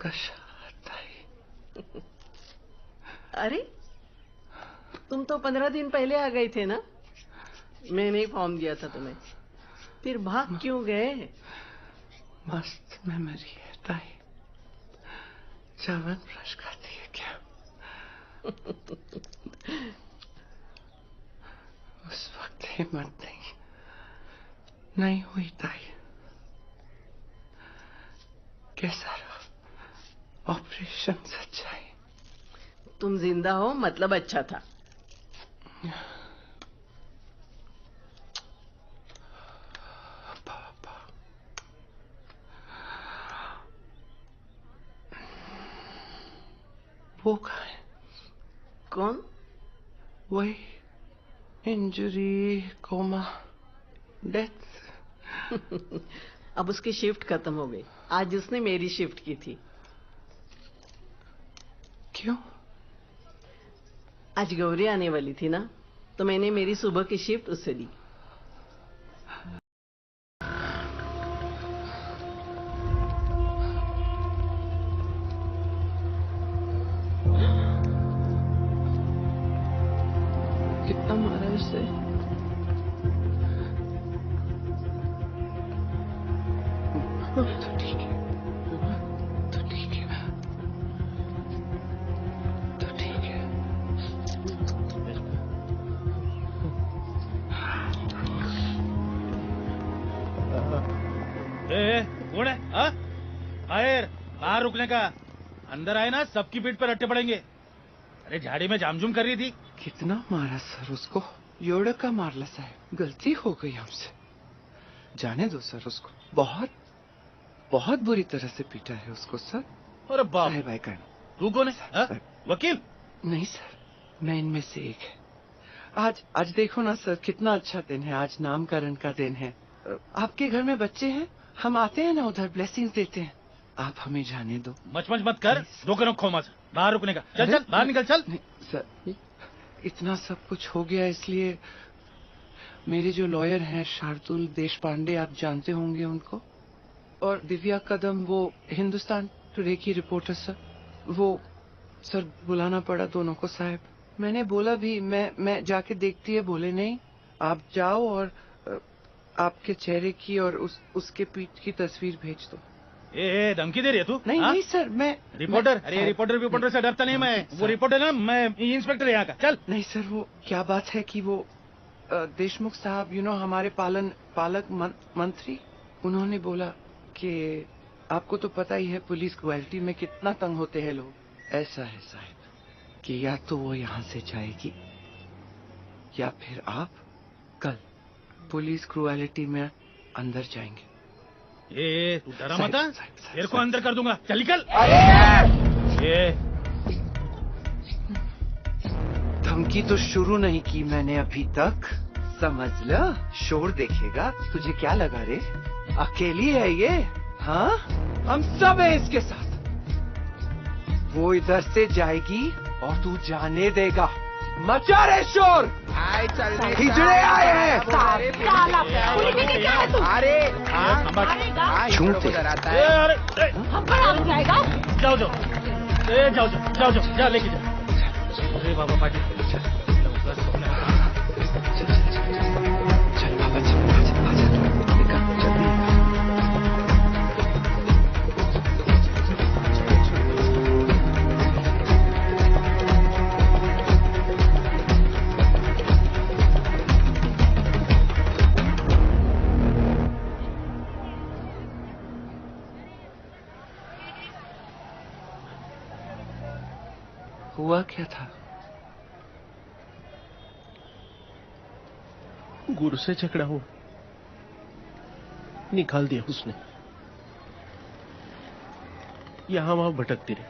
कशा ताई? अरे तुम तो 15 दिन पहले आ गए थे ना। मैंने ही फॉर्म दिया था तुम्हें, फिर भाग क्यों गए? मस्त मेमोरी है ताई। चावन ब्रश खाती है क्या? उस वक्त हिम्मत नहीं हुई ताई। कैसा रहा ऑपरेशन? सच्चाई तुम जिंदा हो मतलब अच्छा था। पापा वो कहाँ है? कौन? वही इंजरी, कोमा, डेथ। अब उसकी शिफ्ट खत्म हो गई। आज उसने मेरी शिफ्ट की थी। क्यों? आज गौरी आने वाली थी ना, तो मैंने मेरी सुबह की शिफ्ट उससे दी। कितना मारा उसे? तो ठीक है, तो ठीक है, तो ठीक है। कौन है? हाँ? बाहर रुकने का। अंदर आए ना सबकी पीठ पर रट्टे पड़ेंगे। अरे झाड़ी में जामजुम कर रही थी। कितना मारा सर उसको? योड़ा का मारला साहब, गलती हो गई हमसे। जाने दो सर उसको। बहुत बहुत बुरी तरह से पीटा है उसको सर। अरे बाप, साहब आई कैन। तू कौन है? वकील? नहीं सर, मैं इनमें से एक है। आज देखो ना सर, कितना अच्छा दिन है। आज नामकरण का दिन है। आपके घर में बच्चे हैं, हम आते हैं ना उधर, ब्लेसिंग्स देते हैं। आप हमें जाने दो। मच मत कर, दो करो खो मत। बाहर रुकने का। चल चल बाहर निकल चल। नहीं सर, इतना सब कुछ हो गया इसलिए। मेरे जो लॉयर हैं शार्दुल देश पांडे, आप जानते होंगे उनको, और दिव्या कदम, वो हिंदुस्तान टुडे की रिपोर्टर सर, वो सर बुलाना पड़ा दोनों को साहब। मैंने बोला भी मैं जाके देखती है, बोले नहीं आप जाओ और आपके चेहरे की और उसके पीठ की तस्वीर भेज दो। धमकी दे रही है तू? नहीं नहीं सर, मैं रिपोर्टर? अरे रिपोर्टर से डरता नहीं मैं। वो रिपोर्टर ना, मैं इंस्पेक्टर यहाँ का। चल। नहीं सर, वो क्या बात है कि वो देशमुख साहब, हमारे पालक मंत्री, उन्होंने बोला कि आपको तो पता ही है पुलिस क्वालिटी में कितना तंग होते हैं लोग। ऐसा है साहब कि या तो वो यहाँ से जाएगी या फिर आप कल पुलिस क्रूएलिटी में अंदर जाएंगे। तू डरा मत। तेरे को अंदर कर दूंगा। चल निकल। धमकी तो शुरू नहीं की मैंने अभी तक, समझ लो। शोर देखेगा, तुझे क्या लगा रे? अकेली है ये? हाँ, हम सब हैं इसके साथ। वो इधर से जाएगी और तू जाने देगा। मचा रे शोर। हिजड़े आए हैं। अरे झूठे। जाओ जाओ जाओ जाओ जाओ जा, लेके जा। अरे बाबा पाटिल, चल बाबा, चल आजा, जल्दी। हुआ क्या था? गुरु से झगड़ा हुआ, निकाल दिया उसने। यहां वहां भटकती रही।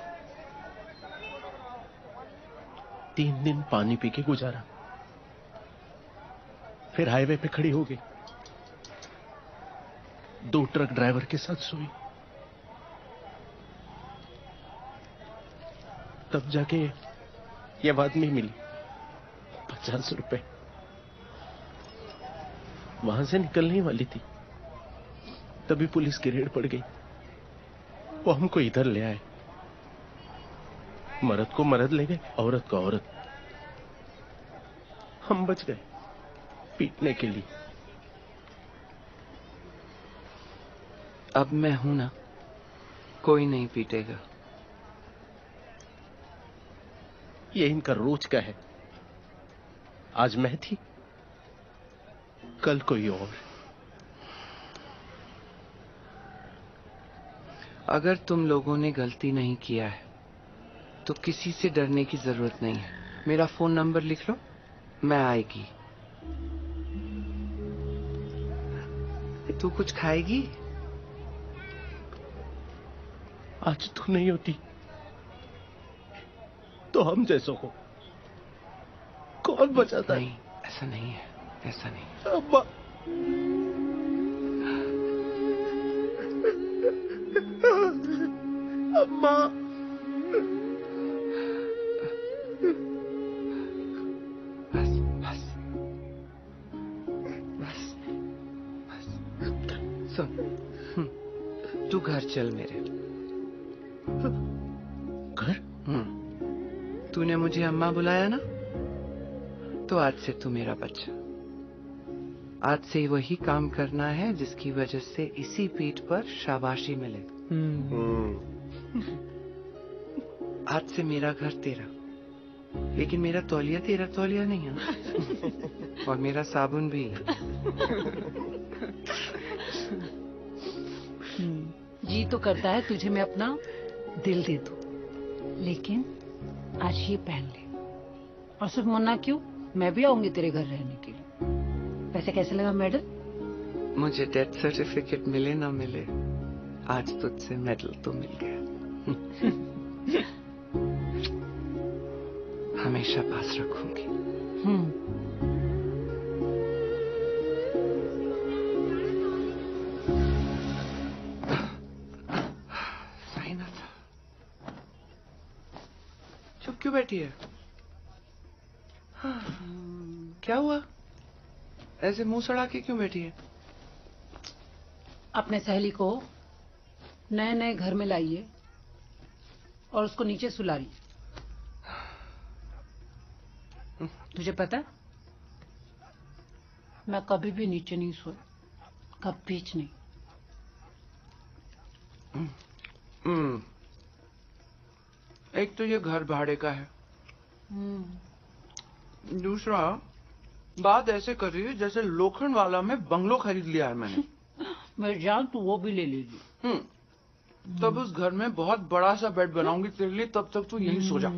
3 दिन पानी पी के गुजारा, फिर हाईवे पे खड़ी हो गई। 2 ट्रक ड्राइवर के साथ सोई। तब जाके ये आदमी मिली, 50 रुपए। वहां से निकलने वाली थी, तभी पुलिस की रेड पड़ गई। वो हमको इधर ले आए। मर्द को मर्द ले गए, औरत को औरत। हम बच गए पीटने के लिए। अब मैं हूं ना, कोई नहीं पीटेगा। ये इनका रोज का है। आज मैं थी, कल कोई और। अगर तुम लोगों ने गलती नहीं किया है तो किसी से डरने की जरूरत नहीं है। मेरा फोन नंबर लिख लो, मैं आएगी। तू कुछ खाएगी? आज तू नहीं होती तो हम जैसों को कौन बचाता? नहीं, ऐसा नहीं है, ऐसा नहीं। अम्मा, अम्मा, बस बस बस बस। सुन, तू घर चल मेरे। घर? तूने मुझे अम्मा बुलाया ना, तो आज से तू मेरा बच्चा। आज से वही काम करना है जिसकी वजह से इसी पीठ पर शाबाशी मिले। आज से मेरा घर तेरा, लेकिन मेरा तौलिया तेरा तौलिया नहीं है। और मेरा साबुन भी। जी तो करता है तुझे मैं अपना दिल दे दूं, लेकिन आज ये पहन ले। और सिर्फ मुन्ना क्यों, मैं भी आऊंगी तेरे घर रहने के लिए। वैसे कैसे लगा मेडल? मुझे डेथ सर्टिफिकेट मिले ना मिले, आज तुझसे मेडल तो मिल गया। हमेशा पास रखूंगी। साइना था। चुप क्यों बैठी है? क्या हुआ? ऐसे मुंह सड़ा के क्यों बैठी है? अपने सहेली को नए नए घर में लाइए और उसको नीचे सुला रही। तुझे पता है मैं कभी भी नीचे नहीं सोई, कभी नहीं। एक तो ये घर भाड़े का है, दूसरा बात ऐसे कर रही है जैसे लोखंड वाला में बंगलो खरीद लिया है मैंने। मैं जान तू वो भी ले लेगी। तब उस घर में बहुत बड़ा सा बेड बनाऊंगी तेरे लिए, तब तक तू यहीं सो जा।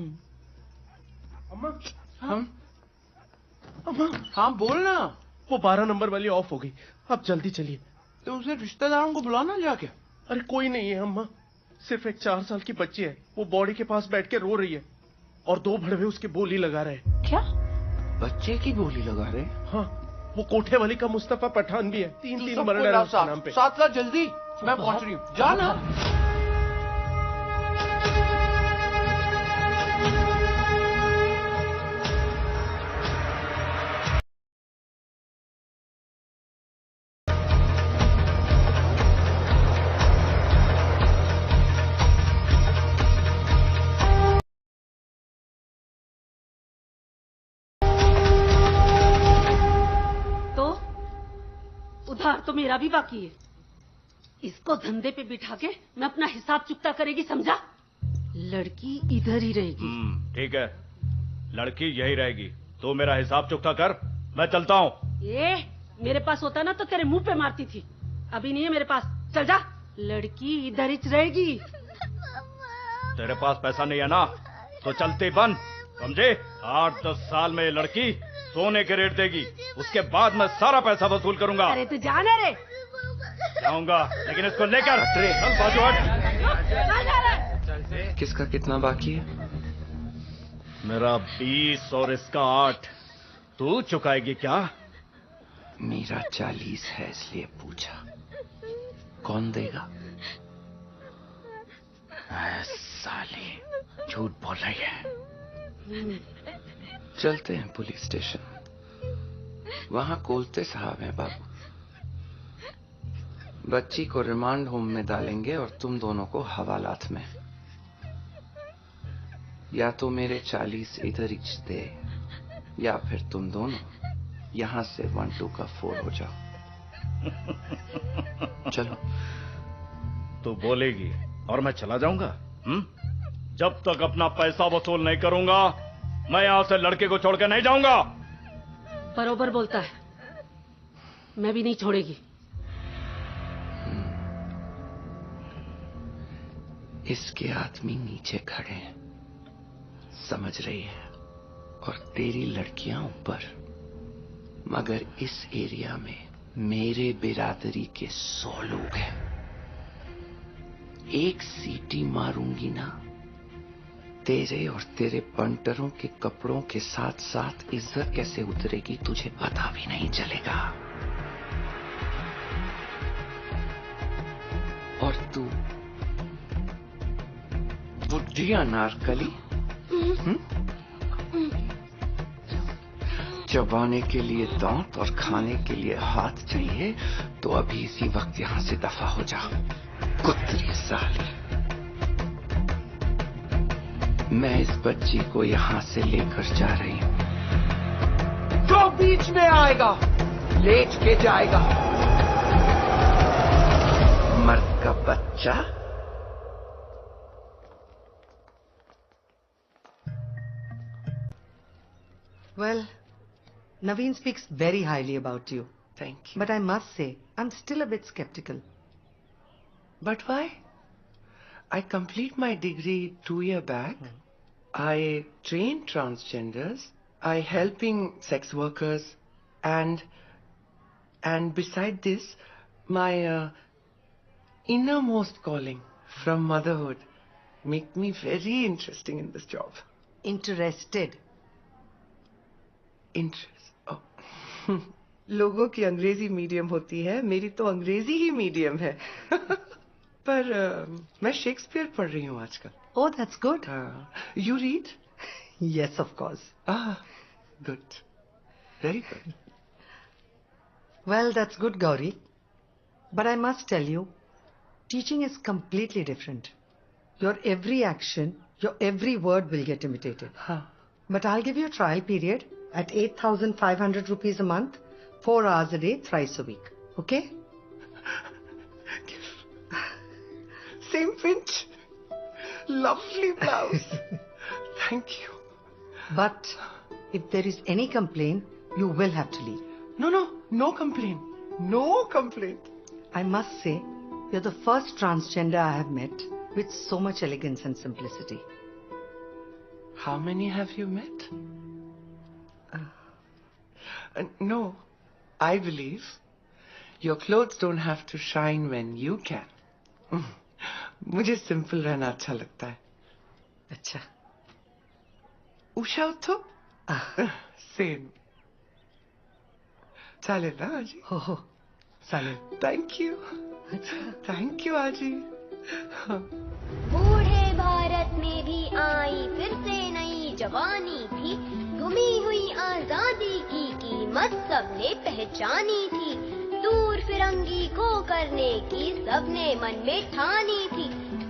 अम्मा, हम? अम्मा, हाँ बोल ना। वो 12 नंबर वाली ऑफ हो गई, अब जल्दी चलिए। तो उसे रिश्तेदारों को बुलाना जाके। अरे कोई नहीं है अम्मा, सिर्फ एक 4 साल की बच्ची है, वो बॉडी के पास बैठ के रो रही है और 2 भड़वे उसकी बोली लगा रहे। क्या? बच्चे की बोली लगा रहे? हाँ, वो कोठे वाली का मुस्तफा पठान भी है। 3 मर्डर है उसके नाम पे। साथ ला जल्दी, मैं पहुंच रही हूँ। जा ना। उधार तो मेरा भी बाकी है। इसको धंधे पे बिठा के मैं अपना हिसाब चुकता करेगी, समझा? लड़की इधर ही रहेगी। ठीक है, लड़की यही रहेगी। तो मेरा हिसाब चुकता कर, मैं चलता हूँ। ये मेरे पास होता ना तो तेरे मुंह पे मारती थी, अभी नहीं है मेरे पास। चल जा, लड़की इधर ही रहेगी। तेरे पास पैसा नहीं है ना, तो चलते बन, समझे? 8-10 साल में ये लड़की सोने के रेट देगी, उसके बाद मैं सारा पैसा वसूल करूंगा। अरे तू जाना रे। जाऊंगा, लेकिन इसको लेकर चल बाजू हट। किसका कितना बाकी है? मेरा 20 और इसका 8। तू चुकाएगी क्या? मेरा 40 है इसलिए पूछा। कौन देगा? साली झूठ बोल रही है। चलते हैं पुलिस स्टेशन, वहां कोलते साहब हैं बाबू। बच्ची को रिमांड होम में डालेंगे और तुम दोनों को हवालात में। या तो मेरे 40 इधर खींचते या फिर तुम दोनों यहाँ से 1-2 का 4 हो जाओ। चलो। तू बोलेगी और मैं चला जाऊंगा? जब तक अपना पैसा वसूल नहीं करूंगा मैं यहां से लड़के को छोड़कर नहीं जाऊंगा। बरोबर बोलता है, मैं भी नहीं छोड़ेगी। इसके आदमी नीचे खड़े हैं, समझ रही है, और तेरी लड़कियां ऊपर। मगर इस एरिया में मेरे बिरादरी के 100 लोग हैं। एक सीटी मारूंगी ना, तेरे और तेरे बंटरों के कपड़ों के साथ साथ इज्जत कैसे उतरेगी तुझे पता भी नहीं चलेगा। और तू बुढ़ी अनारकली, चबाने के लिए दांत और खाने के लिए हाथ चाहिए तो अभी इसी वक्त यहां से दफा हो जा, कुत्तरी साली। मैं इस बच्ची को यहां से लेकर जा रही हूं। जो बीच में आएगा लेट के जाएगा। मर्द का बच्चा। Well, Naveen speaks very highly about you. Thank you. But I must say, I'm still a bit skeptical. But why? I complete my degree 2 years back. I train transgenders. I helping sex workers, and beside this, my innermost calling from motherhood make me very interesting in this job. Interested. Interest. लोगों की अंग्रेजी medium होती है, मेरी तो अंग्रेजी ही medium है। पर मैं शेक्सपियर पढ़ रही हूँ आजकल। Oh, that's good. You read? Yes, of course. Good. Very good. Well, that's good, Gauri. But I must tell you, teaching is completely different. Your every action, your every word will get imitated. But I'll give you a trial period at 8,500 rupees a month, 4 hours a day, thrice a week. Okay? Same pinch. Lovely blouse. Thank you. But if there is any complaint, you will have to leave. No complaint. No complaint. I must say, you're the first transgender I have met with so much elegance and simplicity. How many have you met? No, I believe your clothes don't have to shine when you can. मुझे simple रहना अच्छा लगता है। अच्छा। उषा उठो। Same. चालेल ना आजी? हो चालेल। Thank you. थैंक यू आजी। बूढ़े भारत में भी आई फिर से नई जवानी थी, गुमी हुई आजादी की कीमत सबने पहचानी थी, दूर फिरंगी को करने की सबने मन में ठानी थी,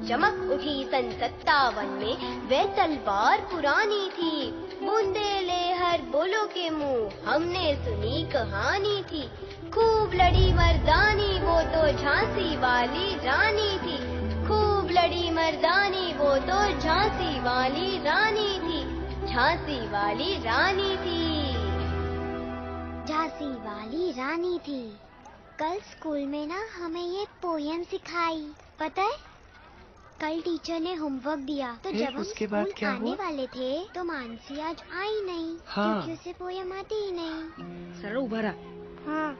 चमक उठी सन 57 में वह तलवार पुरानी थी, बुंदेले हर बोलो के मुंह हमने सुनी कहानी थी, खूब लड़ी मर्दानी वो तो झांसी वाली रानी थी, खूब लड़ी मर्दानी वो तो झांसी वाली रानी थी, झांसी वाली रानी थी, झांसी वाली रानी थी। कल स्कूल में ना हमें ये पोयम सिखाई, पता है? कल टीचर ने होमवर्क दिया तो जब हम स्कूल आने वाले थे तो मानसी आज आई नहीं, क्योंकि उसे पोयम आती ही नहीं। सरळ उभा रहा। हाँ।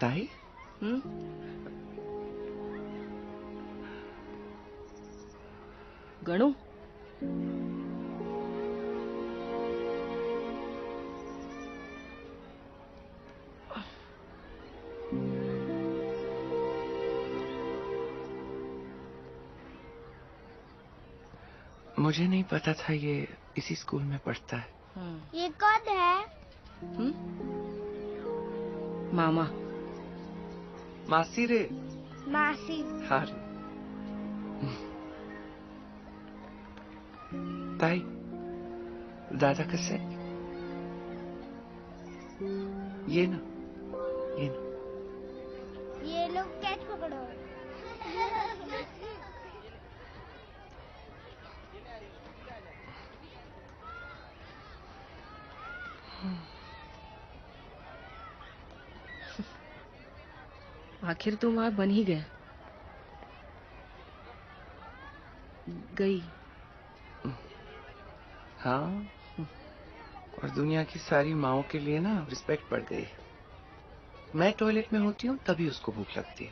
ताई? गणू, मुझे नहीं पता था ये इसी स्कूल में पढ़ता है। ये कौन है? मामा। मासी रे। मासी। हाँ। ताई, दादा का सेट, ये ना, ये ना। ये लोग कैच पकड़ो। आखिर तुम वहां बन ही गया। गई। हाँ, और दुनिया की सारी माओं के लिए ना रिस्पेक्ट बढ़ गई। मैं टॉयलेट में होती हूँ तभी उसको भूख लगती है,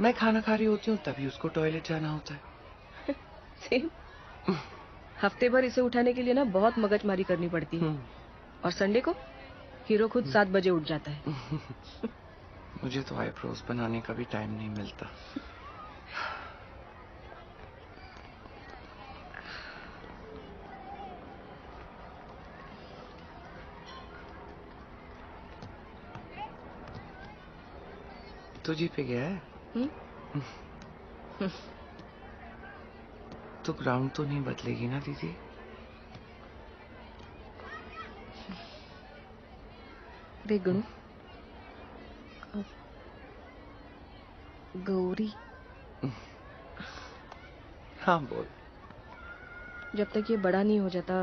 मैं खाना खा रही होती हूँ तभी उसको टॉयलेट जाना होता है। सेम। हफ्ते भर इसे उठाने के लिए ना बहुत मगजमारी करनी पड़ती है, और संडे को हीरो खुद 7 बजे उठ जाता है। मुझे तो आईब्रोज बनाने का भी टाइम नहीं मिलता। तो जी पे गया है? तो ग्राउंड तो नहीं बदलेगी ना दीदी? देख गुणु, गौरी, हाँ बोल। जब तक ये बड़ा नहीं हो जाता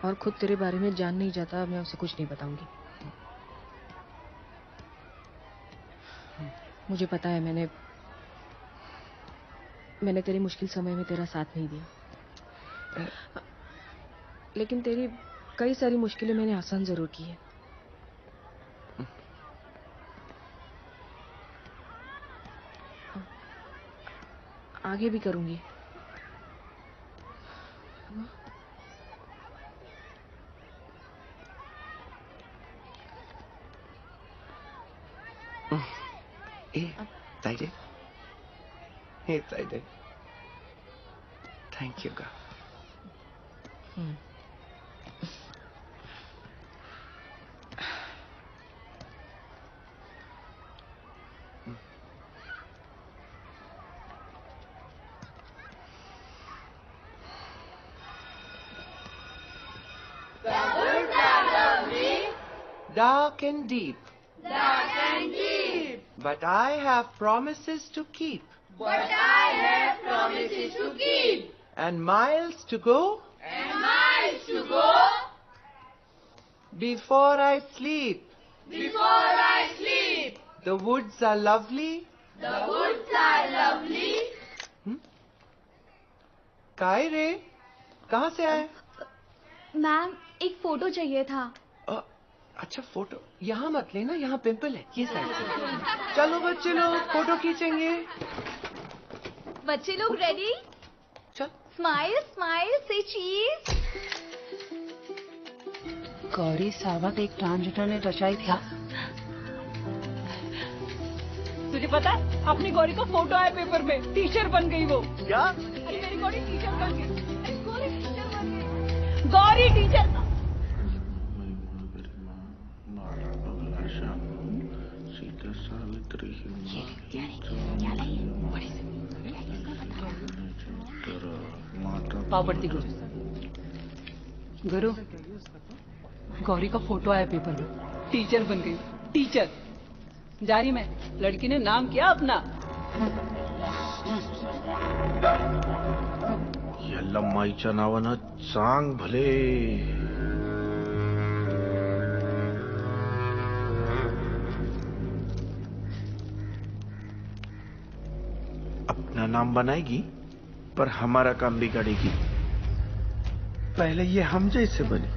और खुद तेरे बारे में जान नहीं जाता, मैं उसे कुछ नहीं बताऊंगी। मुझे पता है मैंने तेरी मुश्किल समय में तेरा साथ नहीं दिया, लेकिन तेरी कई सारी मुश्किलें मैंने आसान जरूर की है। आगे भी करूंगी। Taide. Hey, Taide. Thank you, God. Dark and deep. Dark and deep. But I have promises to keep. But I have promises to keep. And miles to go. And miles to go. Before I sleep. Before I sleep. The woods are lovely. The woods are lovely. काय रे, कहाँ से आए? Ma'am, एक photo चाहिए था। अच्छा photo यहाँ मत लेना, यहाँ पिंपल है, ये साइड से। चलो बच्चे लोग फोटो खींचेंगे। बच्चे लोग रेडी? चल। स्माइल स्माइल से चीज। गौरी सावत एक ट्रांसजेंडर ने रचाई क्या? तुझे पता है अपनी गौरी का फोटो आया पेपर में, टीचर बन गई वो। क्या? अरे मेरी गौरी टीचर बन गई। अरे गौरी टीचर बन गई। गौरी टीचर। पावती गुरु, गौरी का फोटो आया पेपर में, टीचर बन गई। टीचर। जारी में लड़की ने नाम किया अपना। या माईच्या नावानं चांग भले। अपना नाम बनाएगी पर हमारा काम बिगाड़ेगी। पहले ये हम जैसे बनी,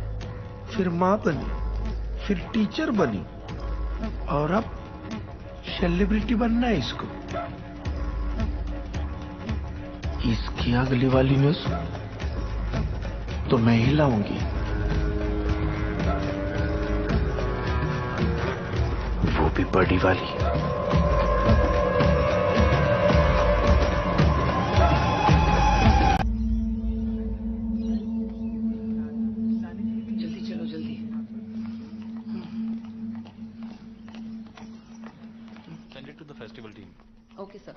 फिर माँ बनी, फिर टीचर बनी, और अब सेलिब्रिटी बनना है इसको। इसकी अगली वाली न्यूज तो मैं ही लाऊंगी, वो भी बड़ी वाली। जल्दी चलो, जल्दी। Send it to the festival team. Okay sir.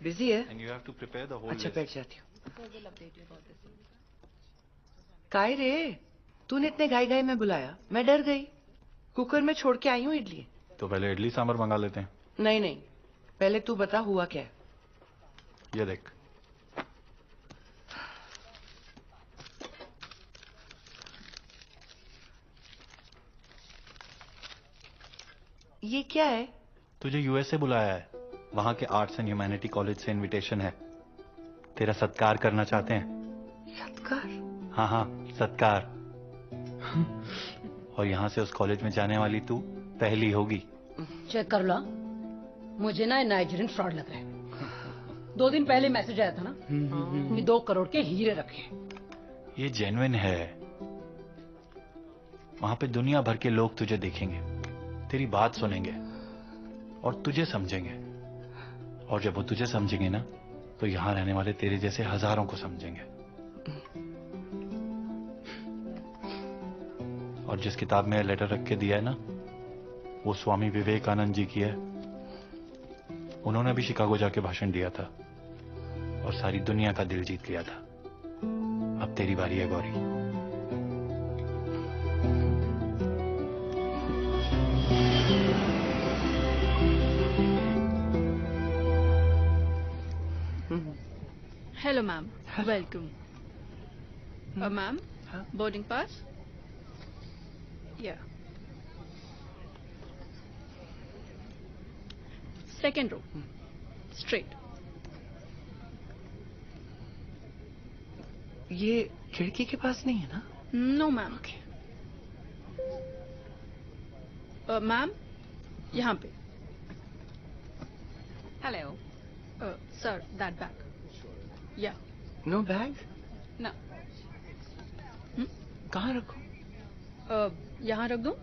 Busy busy है? And you have to prepare the whole अच्छा list. बैठ जाती हूँ। काय रे, तूने इतने घाई घाई में बुलाया, मैं डर गई। कुकर में छोड़ के आई हूँ इडली। तो पहले इडली सांभर मंगा लेते हैं। नहीं नहीं, पहले तू बता हुआ क्या है। ये देख। ये क्या है? तुझे यूएस से बुलाया है। वहां के आर्ट्स एंड ह्यूमैनिटी कॉलेज से इनविटेशन है। तेरा सत्कार करना चाहते हैं। सत्कार? हाँ हाँ, सत्कार। और यहाँ से उस कॉलेज में जाने वाली तू पहली होगी। चेक कर लो। मुझे ना नाइजीरियन फ्रॉड लग रहा है। 2 दिन पहले मैसेज आया था ना कि 2 करोड़ के हीरे रखे। ये जेन्युइन है। वहां पे दुनिया भर के लोग तुझे देखेंगे, तेरी बात सुनेंगे और तुझे समझेंगे। और जब वो तुझे समझेंगे ना, तो यहाँ रहने वाले तेरे जैसे हजारों को समझेंगे। और जिस किताब में लेटर रख के दिया है ना, वो स्वामी विवेकानंद जी की है। उन्होंने भी शिकागो जाके भाषण दिया था और सारी दुनिया का दिल जीत लिया था। अब तेरी बारी है Gauri. Hello, ma'am. Welcome. Ma'am, boarding pass? Yeah. Second row. Straight. ये खिड़की के पास नहीं है ना? No, ma'am. Ma'am, यहाँ पे. Hello. Sir, that bag. Yeah. No bag? No. कहाँ रखूं? यहाँ रख दूं?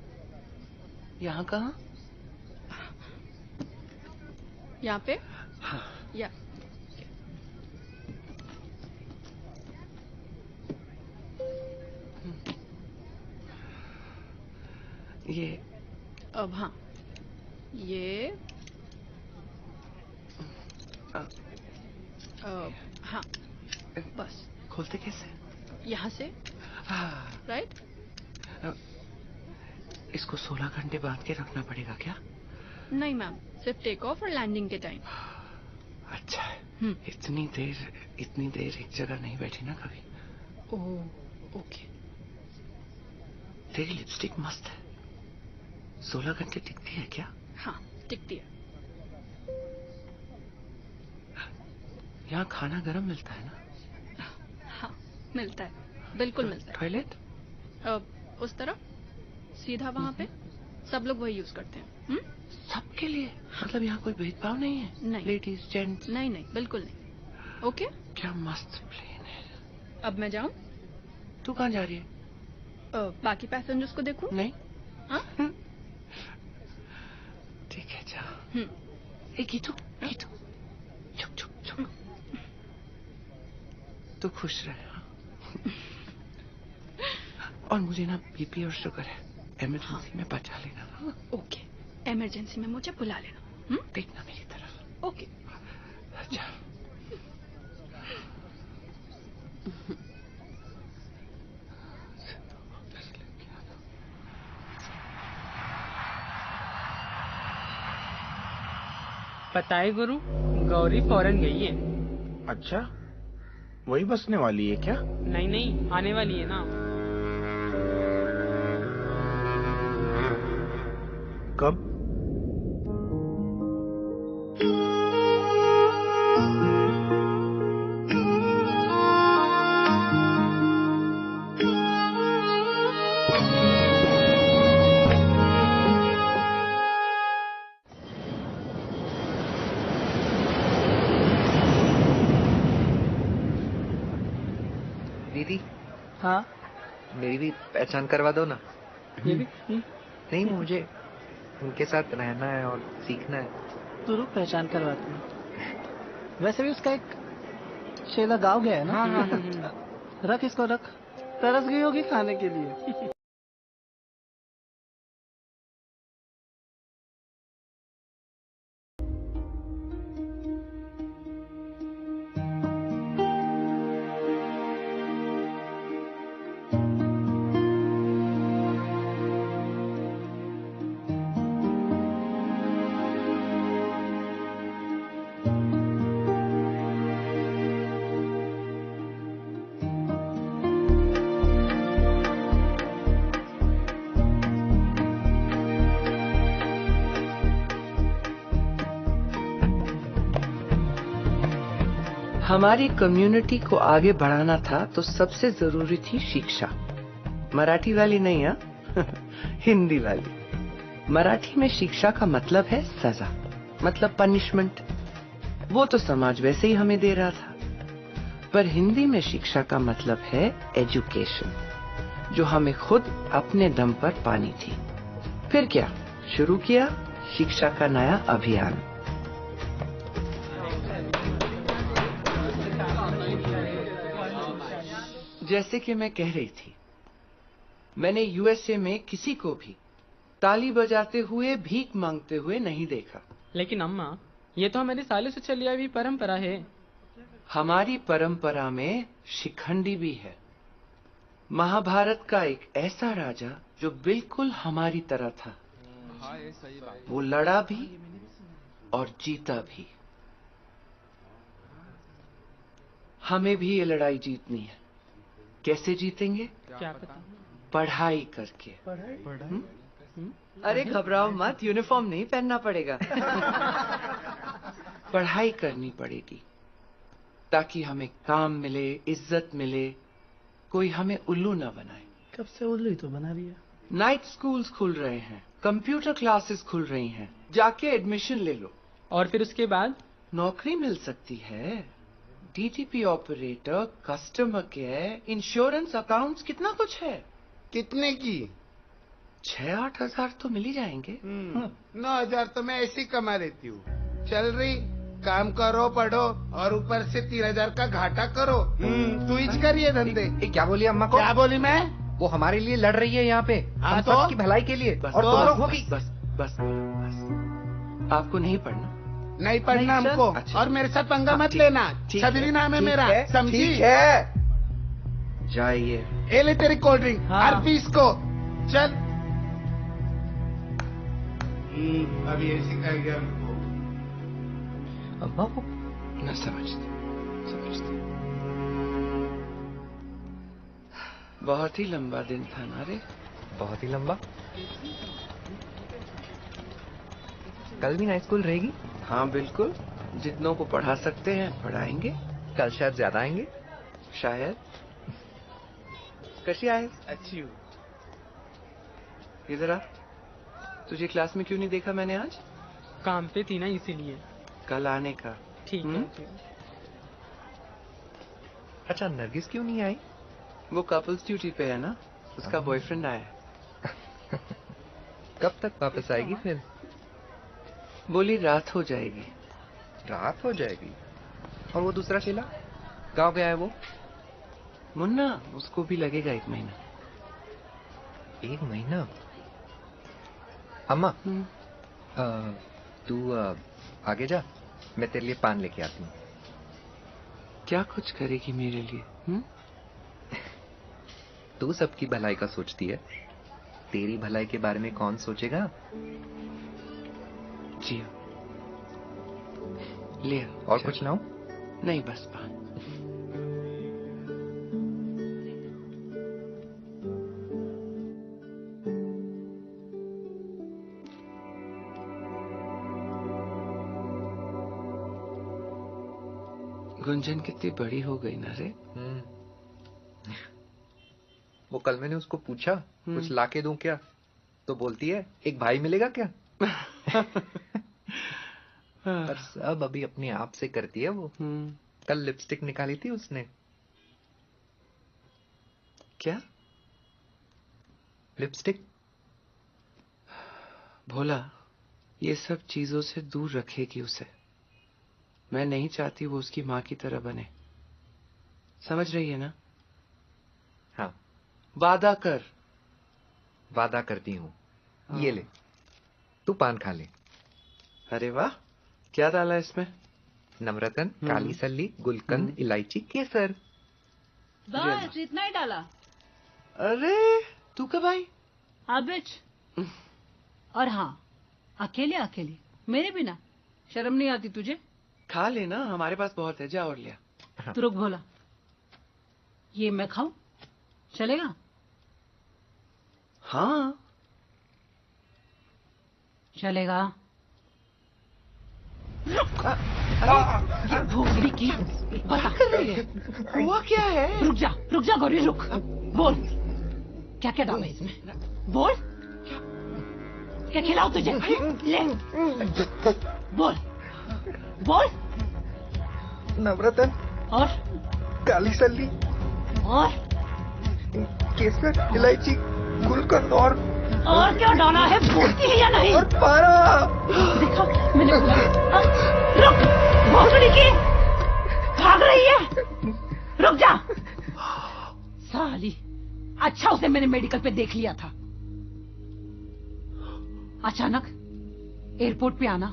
यहाँ कहाँ? यहाँ पे? हाँ। या ये अब हाँ, ये हाँ, बस खोलते कैसे? यहाँ से, राइट? इसको 16 घंटे बांध के रखना पड़ेगा क्या? नहीं मैम, सिर्फ टेक ऑफ और लैंडिंग के टाइम। अच्छा है। इतनी देर एक जगह नहीं बैठी ना कभी। ओह, ओके। तेरी लिपस्टिक मस्त है। 16 घंटे टिकती है क्या? हाँ, टिकती है। यहाँ खाना गरम मिलता है ना? हाँ, मिलता है, बिल्कुल मिलता है। टॉयलेट? उस तरफ, सीधा वहाँ पे, सब लोग वही यूज करते हैं। सबके लिए? मतलब यहाँ कोई भेदभाव नहीं है? नहीं। Ladies, gents? नहीं नहीं, बिल्कुल नहीं। ओके? क्या मस्त प्लेन है। अब मैं जाऊँ? तू कहाँ जा रही है? बाकी पैसेंजर्स को देखूं? नहीं। हाँ? ठीक है, जा। गीतू, चुप चुप चुप। तू खुश रहे। और मुझे ना बीपी और शुगर है, इमरजेंसी में बचा लेना। ओके, इमरजेंसी में मुझे बुला लेना। देखना मेरी तरफ। ओके। अच्छा। पता है गुरु, गौरी फौरन गई है। अच्छा, वही बसने वाली है क्या? नहीं नहीं, आने वाली है ना। कब? दीदी। हाँ, मेरी भी पहचान करवा दो ना। ये भी? नहीं, मुझे उनके साथ रहना है और सीखना है। तो रुक, पहचान करवाती हूँ। वैसे भी उसका एक शेला गाँव गया है ना। हाँ। रख इसको, रख। तरस गई होगी खाने के लिए। हमारी कम्युनिटी को आगे बढ़ाना था तो सबसे जरूरी थी शिक्षा। मराठी वाली नहीं, हाँ हिंदी वाली। मराठी में शिक्षा का मतलब है सजा, मतलब पनिशमेंट। वो तो समाज वैसे ही हमें दे रहा था। पर हिंदी में शिक्षा का मतलब है एजुकेशन, जो हमें खुद अपने दम पर पानी थी। फिर क्या शुरू किया? शिक्षा का नया अभियान। जैसे कि मैं कह रही थी, मैंने यूएसए में किसी को भी ताली बजाते हुए, भीख मांगते हुए नहीं देखा। लेकिन अम्मा, ये तो हमारी सालों से चली आई हुई परंपरा है। हमारी परंपरा में शिखंडी भी है। महाभारत का एक ऐसा राजा जो बिल्कुल हमारी तरह था। वो लड़ा भी और जीता भी। हमें भी ये लड़ाई जीतनी है। कैसे जीतेंगे? क्या पता? पढ़ाई करके। अरे घबराओ मत, यूनिफॉर्म नहीं पहनना पड़ेगा। पढ़ाई करनी पड़ेगी ताकि हमें काम मिले, इज्जत मिले, कोई हमें उल्लू ना बनाए। कब से उल्लू ही तो बना रही है। नाइट स्कूल्स खुल रहे हैं, कंप्यूटर क्लासेस खुल रही हैं, जाके एडमिशन ले लो। और फिर उसके बाद नौकरी मिल सकती है। DTP operator, customer care, insurance, accounts, कितना कुछ है। कितने की? 6-8 हजार तो मिल ही जाएंगे। 9,000 तो मैं ऐसे ही कमा लेती हूँ। चल रही, काम करो, पढ़ो और ऊपर से 3,000 का घाटा करो। तू ही करिए धंधे। क्या बोली अम्मा को? क्या बोली मैं? वो हमारे लिए लड़ रही है यहाँ पे, हम तो? सबकी भलाई के लिए। बस, और तो तुम लोगों की। बस बस बस। आपको नहीं पढ़ना? नहीं पढ़ना हमको। अच्छा। और मेरे साथ पंगा मत लेना। छबीली नाम है मेरा, समझी? ठीक है, जाइए। ए ले तेरी कोल्ड ड्रिंक। हर पीस को चल। अभी ये सिखाएगा हमको। अम्मा वो न समझते। बहुत ही लंबा दिन था ना रे। बहुत ही लंबा। कल भी नाइट स्कूल रहेगी? हाँ बिल्कुल, जितनों को पढ़ा सकते हैं पढ़ाएंगे। कल शायद ज्यादा आएंगे। शायद। कशी आहे? अच्छी हूँ। इधर आ। तुझे क्लास में क्यों नहीं देखा मैंने आज? काम पे थी ना, इसीलिए। कल आने का। ठीक है। अच्छा, नरगिस क्यों नहीं आई? वो कपल्स ड्यूटी पे है ना, उसका बॉयफ्रेंड आया है। कब तक वापस आएगी फिर? बोली रात हो जाएगी। रात हो जाएगी? और वो दूसरा चेला गाँव गया है वो? मुन्ना, उसको भी लगेगा 1 महीना। 1 महीना? अम्मा, तू आगे जा, मैं तेरे लिए पान लेके आती हूँ। क्या कुछ करेगी मेरे लिए? तू सबकी भलाई का सोचती है, तेरी भलाई के बारे में कौन सोचेगा? जी ले। और कुछ लाऊं? नहीं, बस पान। गुंजन कितनी बड़ी हो गई ना रे। वो कल मैंने उसको पूछा कुछ लाके दूं क्या, तो बोलती है एक भाई मिलेगा क्या। पर सब अभी अपने आप से करती है वो। कल लिपस्टिक निकाली थी उसने। क्या? लिपस्टिक। भोला, ये सब चीजों से दूर रखेगी उसे। मैं नहीं चाहती वो उसकी माँ की तरह बने। समझ रही है ना? हाँ। वादा कर। वादा करती हूँ। ये ले, तू पान खा ले। अरे वाह, क्या डाला इसमें? नवरत्न, काली सल्ली, गुलकंद, इलायची, केसर। बस इतना ही डाला? अरे तू कब आई? अबिच। और हाँ, अकेले अकेले मेरे बिना शर्म नहीं आती तुझे? खा लेना, हमारे पास बहुत है, जा और लिया। तू रुक भोला, ये मैं खाऊं? चलेगा? हाँ चलेगा। ये भोगड़ी की बता हुआ क्या है? रुक जा गौरी रुक। बोल क्या क्या डाला इसमें? बोल क्या खिलाओ तुझे? ले बोल। नवरत्न और काली सल्ली और केसर इलायची गुलकंद और क्या डाला है? बोलती है या नहीं? और पारा देखा मैंने बोला। रुक भोसड़ी की भाग रही है। रुक जा साली। अच्छा उसे मैंने मेडिकल पे देख लिया था। अचानक एयरपोर्ट पे आना,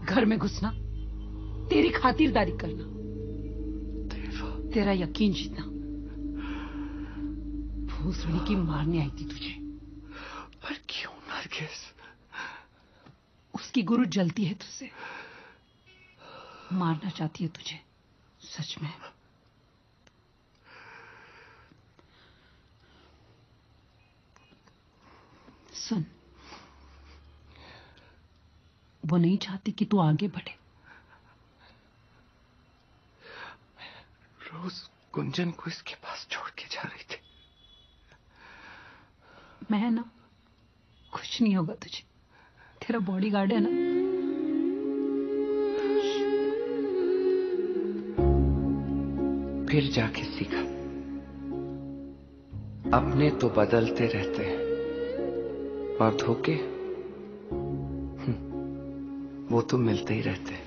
घर में घुसना, तेरी खातिरदारी करना, तेरा यकीन जीतना। भोसड़ी की मारने आई थी तुझे। पर क्यों नरगिस? उसकी गुरु जलती है तुझसे, मारना चाहती है तुझे सच में। सुन, वो नहीं चाहती कि तू आगे बढ़े। रोज गुंजन को इसके पास छोड़ के जा रही थी। मैं ना, कुछ नहीं होगा तुझे। तेरा बॉडीगार्ड है ना। फिर जाके सीखा, अपने तो बदलते रहते हैं और धोखे वो तो मिलते ही रहते हैं।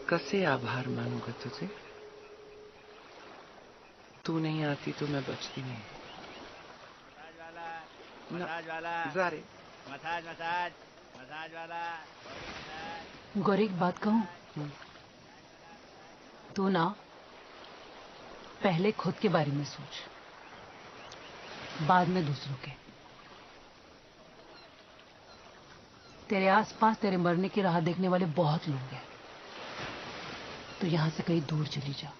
कैसे आभार मानूंगा तुझे? तू नहीं आती तो मैं बचती नहीं। मसाज वाला जा रे। मसाज वाला। गौरी एक बात कहूं? तू ना पहले खुद के बारे में सोच, बाद में दूसरों के। तेरे आसपास तेरे मरने की राह देखने वाले बहुत लोग हैं। तो यहां से कहीं दूर चली जा।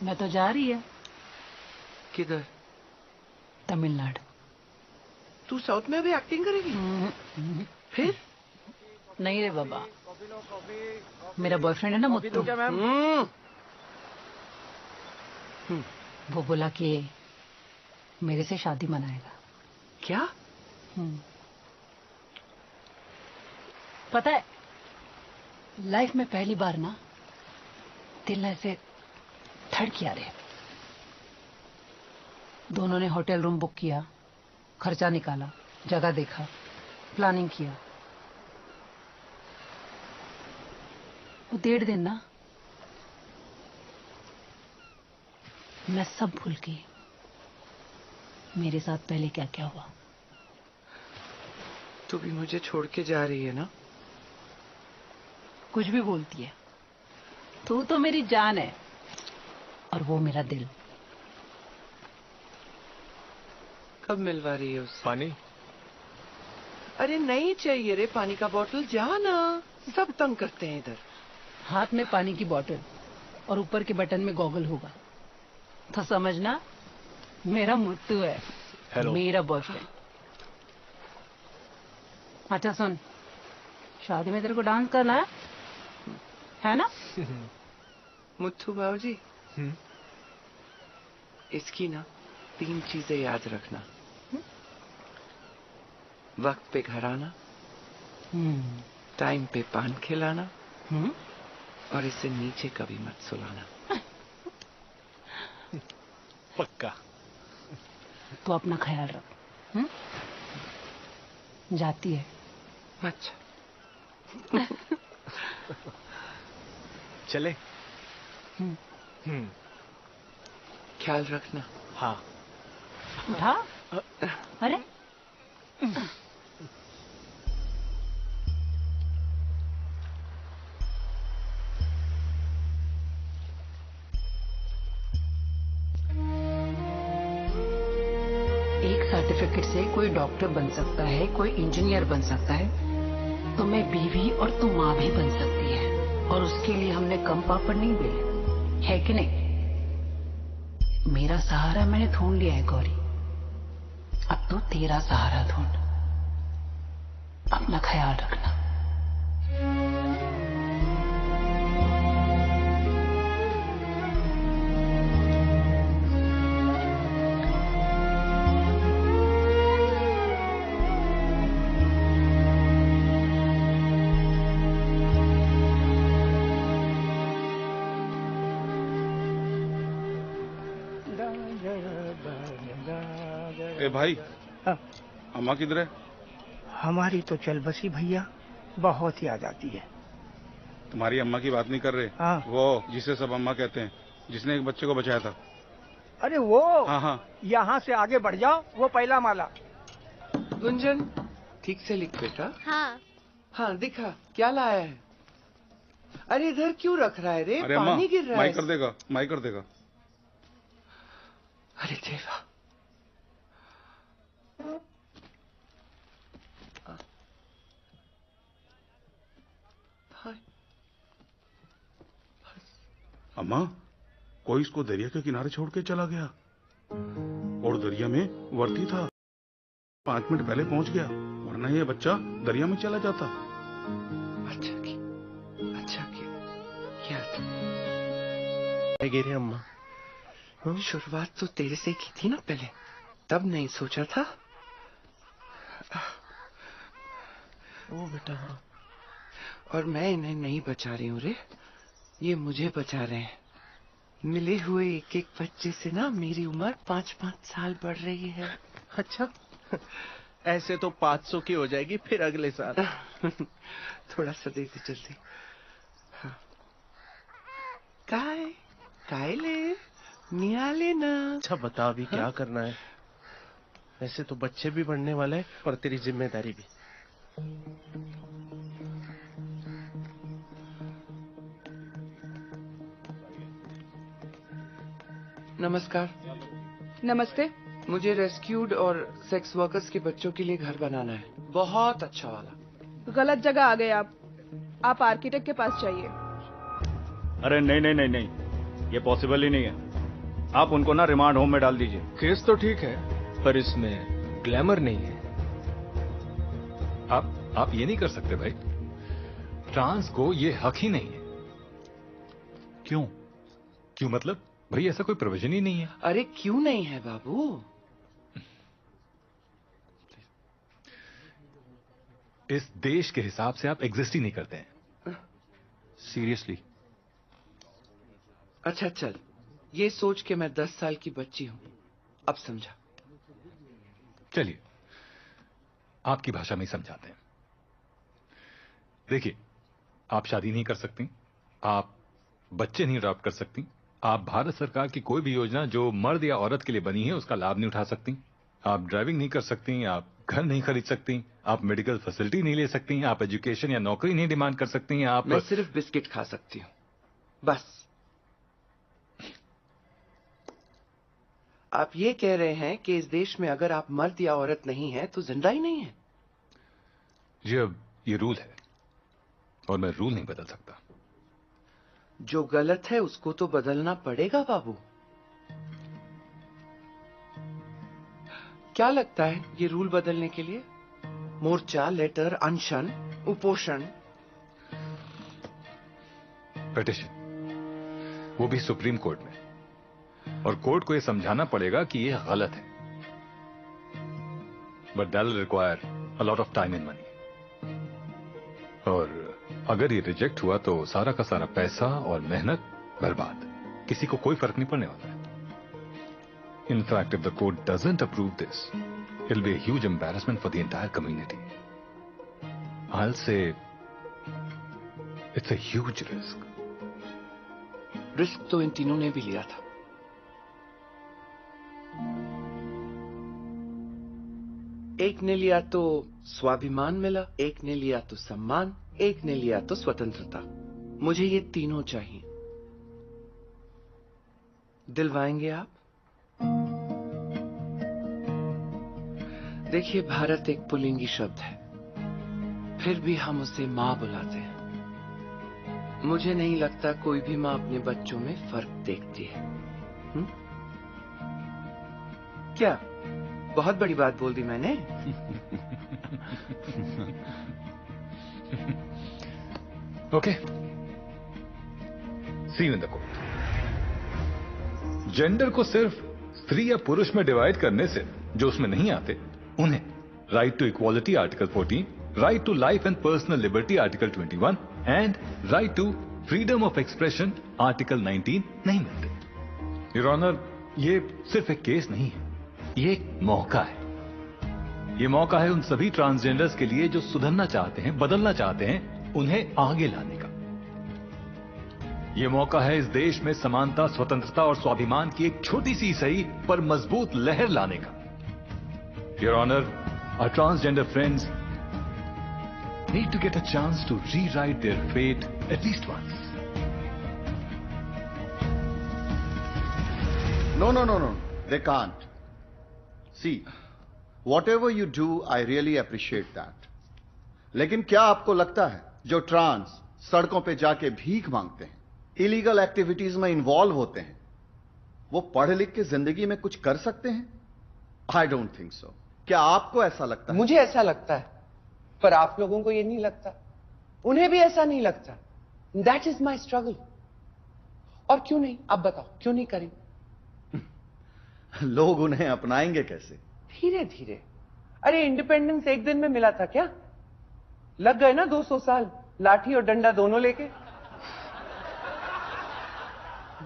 मैं तो जा रही है। किधर? तमिलनाडु। तू साउथ में अभी एक्टिंग करेगी? फिर? नहीं रे बाबा, मेरा बॉयफ्रेंड है ना मुत्तू, वो बोला कि मेरे से शादी मनाएगा। क्या? पता है, लाइफ में पहली बार ना दिल ऐसे धड़किया रहे। दोनों ने होटल रूम बुक किया, खर्चा निकाला, जगह देखा, प्लानिंग किया। वो 1.5 दिन ना मैं सब भूल गई, मेरे साथ पहले क्या क्या हुआ। तू भी मुझे छोड़ के जा रही है ना? कुछ भी बोलती है। तू तो मेरी जान है और वो मेरा दिल। कब मिलवा रही है उससे? पानी? अरे नहीं चाहिए रे पानी का बोतल, जा ना। सब तंग करते हैं इधर। हाथ में पानी की बोतल और ऊपर के बटन में गॉगल होगा तो समझना मेरा मुत्तू है। हेलो। मेरा बॉयफ्रेंड। अच्छा सुन, शादी में तेरे को डांस करना है ना? मुत्तू बाबूजी, इसकी ना 3 चीजें याद रखना। वक्त पे घर आना, टाइम पे पान खिलाना, और इसे नीचे कभी मत सुलाना। पक्का। तो अपना ख्याल रख। जाती है। अच्छा। चले? ख्याल रखना। हाँ। उठा। अरे एक सर्टिफिकेट से कोई डॉक्टर बन सकता है, कोई इंजीनियर बन सकता है, तो मैं बीवी और तू माँ भी बन सकती है, और उसके लिए हमने कम पापड़ नहीं बेले, है कि नहीं? मेरा सहारा मैंने ढूंढ लिया है गौरी, अब तू तेरा सहारा ढूंढ। अपना ख्याल रखना। ए भाई, अम्मा किधर है? हमारी तो चल बसी भैया, बहुत याद आती है। तुम्हारी अम्मा की बात नहीं कर रहे। हाँ। वो जिसे सब अम्मा कहते हैं, जिसने एक बच्चे को बचाया था। अरे वो, हाँ हाँ, यहाँ से आगे बढ़ जाओ, वो पहला माला। गुंजन, ठीक से लिख बेटा। हाँ हाँ, दिखा क्या लाया है। अरे इधर क्यों रख रहा है रे? अरे अम्मा, पानी गिर रहा माई है। कर देगा, माई कर देगा। अरे देवा, अम्मा, कोई इसको दरिया के किनारे छोड़ के चला गया, और दरिया में वर्ती था। 5 मिनट पहले पहुंच गया, वरना ये बच्चा दरिया में चला जाता। अच्छा किया। गिरे अम्मा। शुरुआत तो तेरे से की थी ना पहले, तब नहीं सोचा था। ओ बेटा। और मैं इन्हें नहीं बचा रही हूँ रे, ये मुझे बचा रहे हैं। मिले हुए एक एक बच्चे से ना मेरी उम्र 5-5 साल बढ़ रही है। अच्छा, ऐसे तो 500 की हो जाएगी फिर अगले साल। थोड़ा सा दे दे जल्दी। हाँ। काय ले नियाले ना। अच्छा बता अभी क्या करना है? ऐसे तो बच्चे भी बढ़ने वाले हैं और तेरी जिम्मेदारी भी। नमस्कार। नमस्ते। मुझे रेस्क्यूड और सेक्स वर्कर्स के बच्चों के लिए घर बनाना है, बहुत अच्छा वाला। गलत जगह आ गए आप आर्किटेक्ट के पास चाहिए। अरे नहीं, ये पॉसिबल ही नहीं है। आप उनको ना रिमांड होम में डाल दीजिए। केस तो ठीक है, पर इसमें ग्लैमर नहीं है। आप ये नहीं कर सकते भाई, ट्रांस को ये हक ही नहीं है। क्यों मतलब भाई, ऐसा कोई प्रोविजन ही नहीं है। अरे क्यों नहीं है बाबू? इस देश के हिसाब से आप एग्जिस्ट ही नहीं करते हैं, सीरियसली। अच्छा चल, ये सोच के मैं 10 साल की बच्ची हूँ, अब समझा। चलिए आपकी भाषा में ही समझाते हैं। देखिए, आप शादी नहीं कर सकती, आप बच्चे नहीं अडॉप्ट कर सकती, आप भारत सरकार की कोई भी योजना जो मर्द या औरत के लिए बनी है उसका लाभ नहीं उठा सकती, आप ड्राइविंग नहीं कर सकती, आप घर नहीं खरीद सकती, आप मेडिकल फैसिलिटी नहीं ले सकती, आप एजुकेशन या नौकरी नहीं डिमांड कर सकती, आप मैं सिर्फ बिस्किट खा सकती हूँ, बस। आप ये कह रहे हैं कि इस देश में अगर आप मर्द या औरत नहीं है तो जिंदा ही नहीं है? जी, अब ये रूल है और मैं रूल नहीं बदल सकता। जो गलत है उसको तो बदलना पड़ेगा बाबू। क्या लगता है ये रूल बदलने के लिए? मोर्चा, लेटर, अनशन, उपोषण? पिटीशन, वो भी सुप्रीम कोर्ट में, और कोर्ट को ये समझाना पड़ेगा कि ये गलत है। But that will require a lot of time and money, और अगर ये रिजेक्ट हुआ तो सारा का सारा पैसा और मेहनत बर्बाद। किसी को कोई फर्क नहीं पड़ने वाला है। In fact if the court doesn't approve this, it will be a huge embarrassment for the entire community. I will say it's a huge risk. Risk तो इन तीनों ने भी लिया था। एक ने लिया तो स्वाभिमान मिला, एक ने लिया तो सम्मान, एक ने लिया तो स्वतंत्रता। मुझे ये तीनों चाहिए। दिलवाएंगे आप? देखिए, भारत एक पुल्लिंगी शब्द है, फिर भी हम उसे माँ बुलाते हैं। मुझे नहीं लगता कोई भी माँ अपने बच्चों में फर्क देखती है। क्या बहुत बड़ी बात बोल दी मैंने? Okay, see in the court. Gender को सिर्फ स्त्री या पुरुष में डिवाइड करने से जो उसमें नहीं आते, उन्हें right to equality article 14, right to life and personal liberty article 21 and right to freedom of expression article 19 नहीं मिलते। योर ऑनर, ये सिर्फ एक केस नहीं है, ये एक मौका है। ये मौका है उन सभी ट्रांसजेंडर्स के लिए जो सुधरना चाहते हैं, बदलना चाहते हैं, उन्हें आगे लाने का। ये मौका है इस देश में समानता, स्वतंत्रता और स्वाभिमान की एक छोटी सी सही पर मजबूत लहर लाने का। Your honour, our transgender friends need to get a chance to rewrite their fate at least once. No, they can't. See, whatever you do, I really appreciate that. लेकिन क्या आपको लगता है जो ट्रांस सड़कों पे जाके भीख मांगते हैं, इलीगल एक्टिविटीज में इन्वॉल्व होते हैं, वो पढ़ लिख के जिंदगी में कुछ कर सकते हैं? I don't think so. क्या आपको ऐसा लगता है? मुझे ऐसा लगता है, पर आप लोगों को ये नहीं लगता, उन्हें भी ऐसा नहीं लगता। That is my struggle. और क्यों नहीं, आप बताओ क्यों नहीं करेंगे? लोग उन्हें अपनाएंगे कैसे? धीरे धीरे। अरे इंडिपेंडेंस एक दिन में मिला था क्या? लग गए ना 200 साल, लाठी और डंडा दोनों लेके।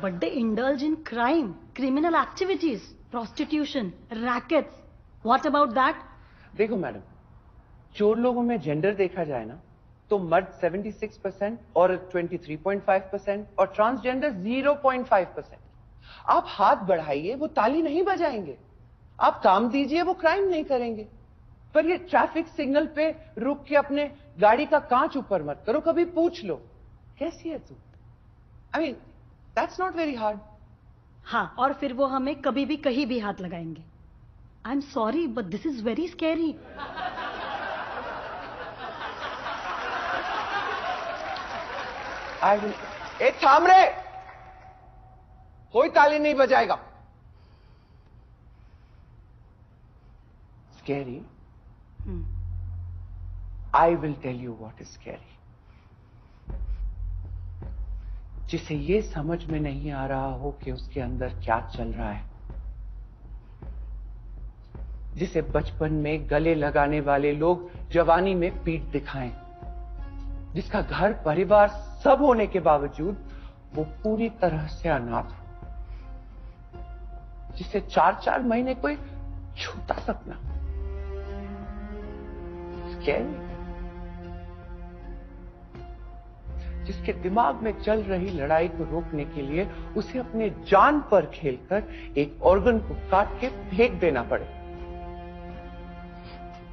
But they indulge in crime, criminal activities, prostitution, rackets. What about that? देखो मैडम, चोर लोगों में जेंडर देखा जाए ना, तो मर्द 76% और 23.5% और ट्रांसजेंडर 0.5%। आप हाथ बढ़ाइए, वो ताली नहीं बजाएंगे। आप काम दीजिए, वो क्राइम नहीं करेंगे। पर ये ट्रैफिक सिग्नल पे रुक के अपने गाड़ी का कांच ऊपर मत करो, कभी पूछ लो कैसी है तू। I mean that's not very hard. हाँ, और फिर वो हमें कभी भी कहीं भी हाथ लगाएंगे। I am sorry but this is very scary. एक थाम रे, कोई ताली नहीं बजाएगा। Scary? I will tell you what is scary. जिसे ये समझ में नहीं आ रहा हो कि उसके अंदर क्या चल रहा है, जिसे बचपन में गले लगाने वाले लोग जवानी में पीठ दिखाएं, जिसका घर परिवार सब होने के बावजूद वो पूरी तरह से अनाथ हो, जिसे 4-4 महीने कोई छोटा सपना। स्कैरी? जिसके दिमाग में चल रही लड़ाई को रोकने के लिए उसे अपने जान पर खेलकर एक ऑर्गन को काट के फेंक देना पड़े,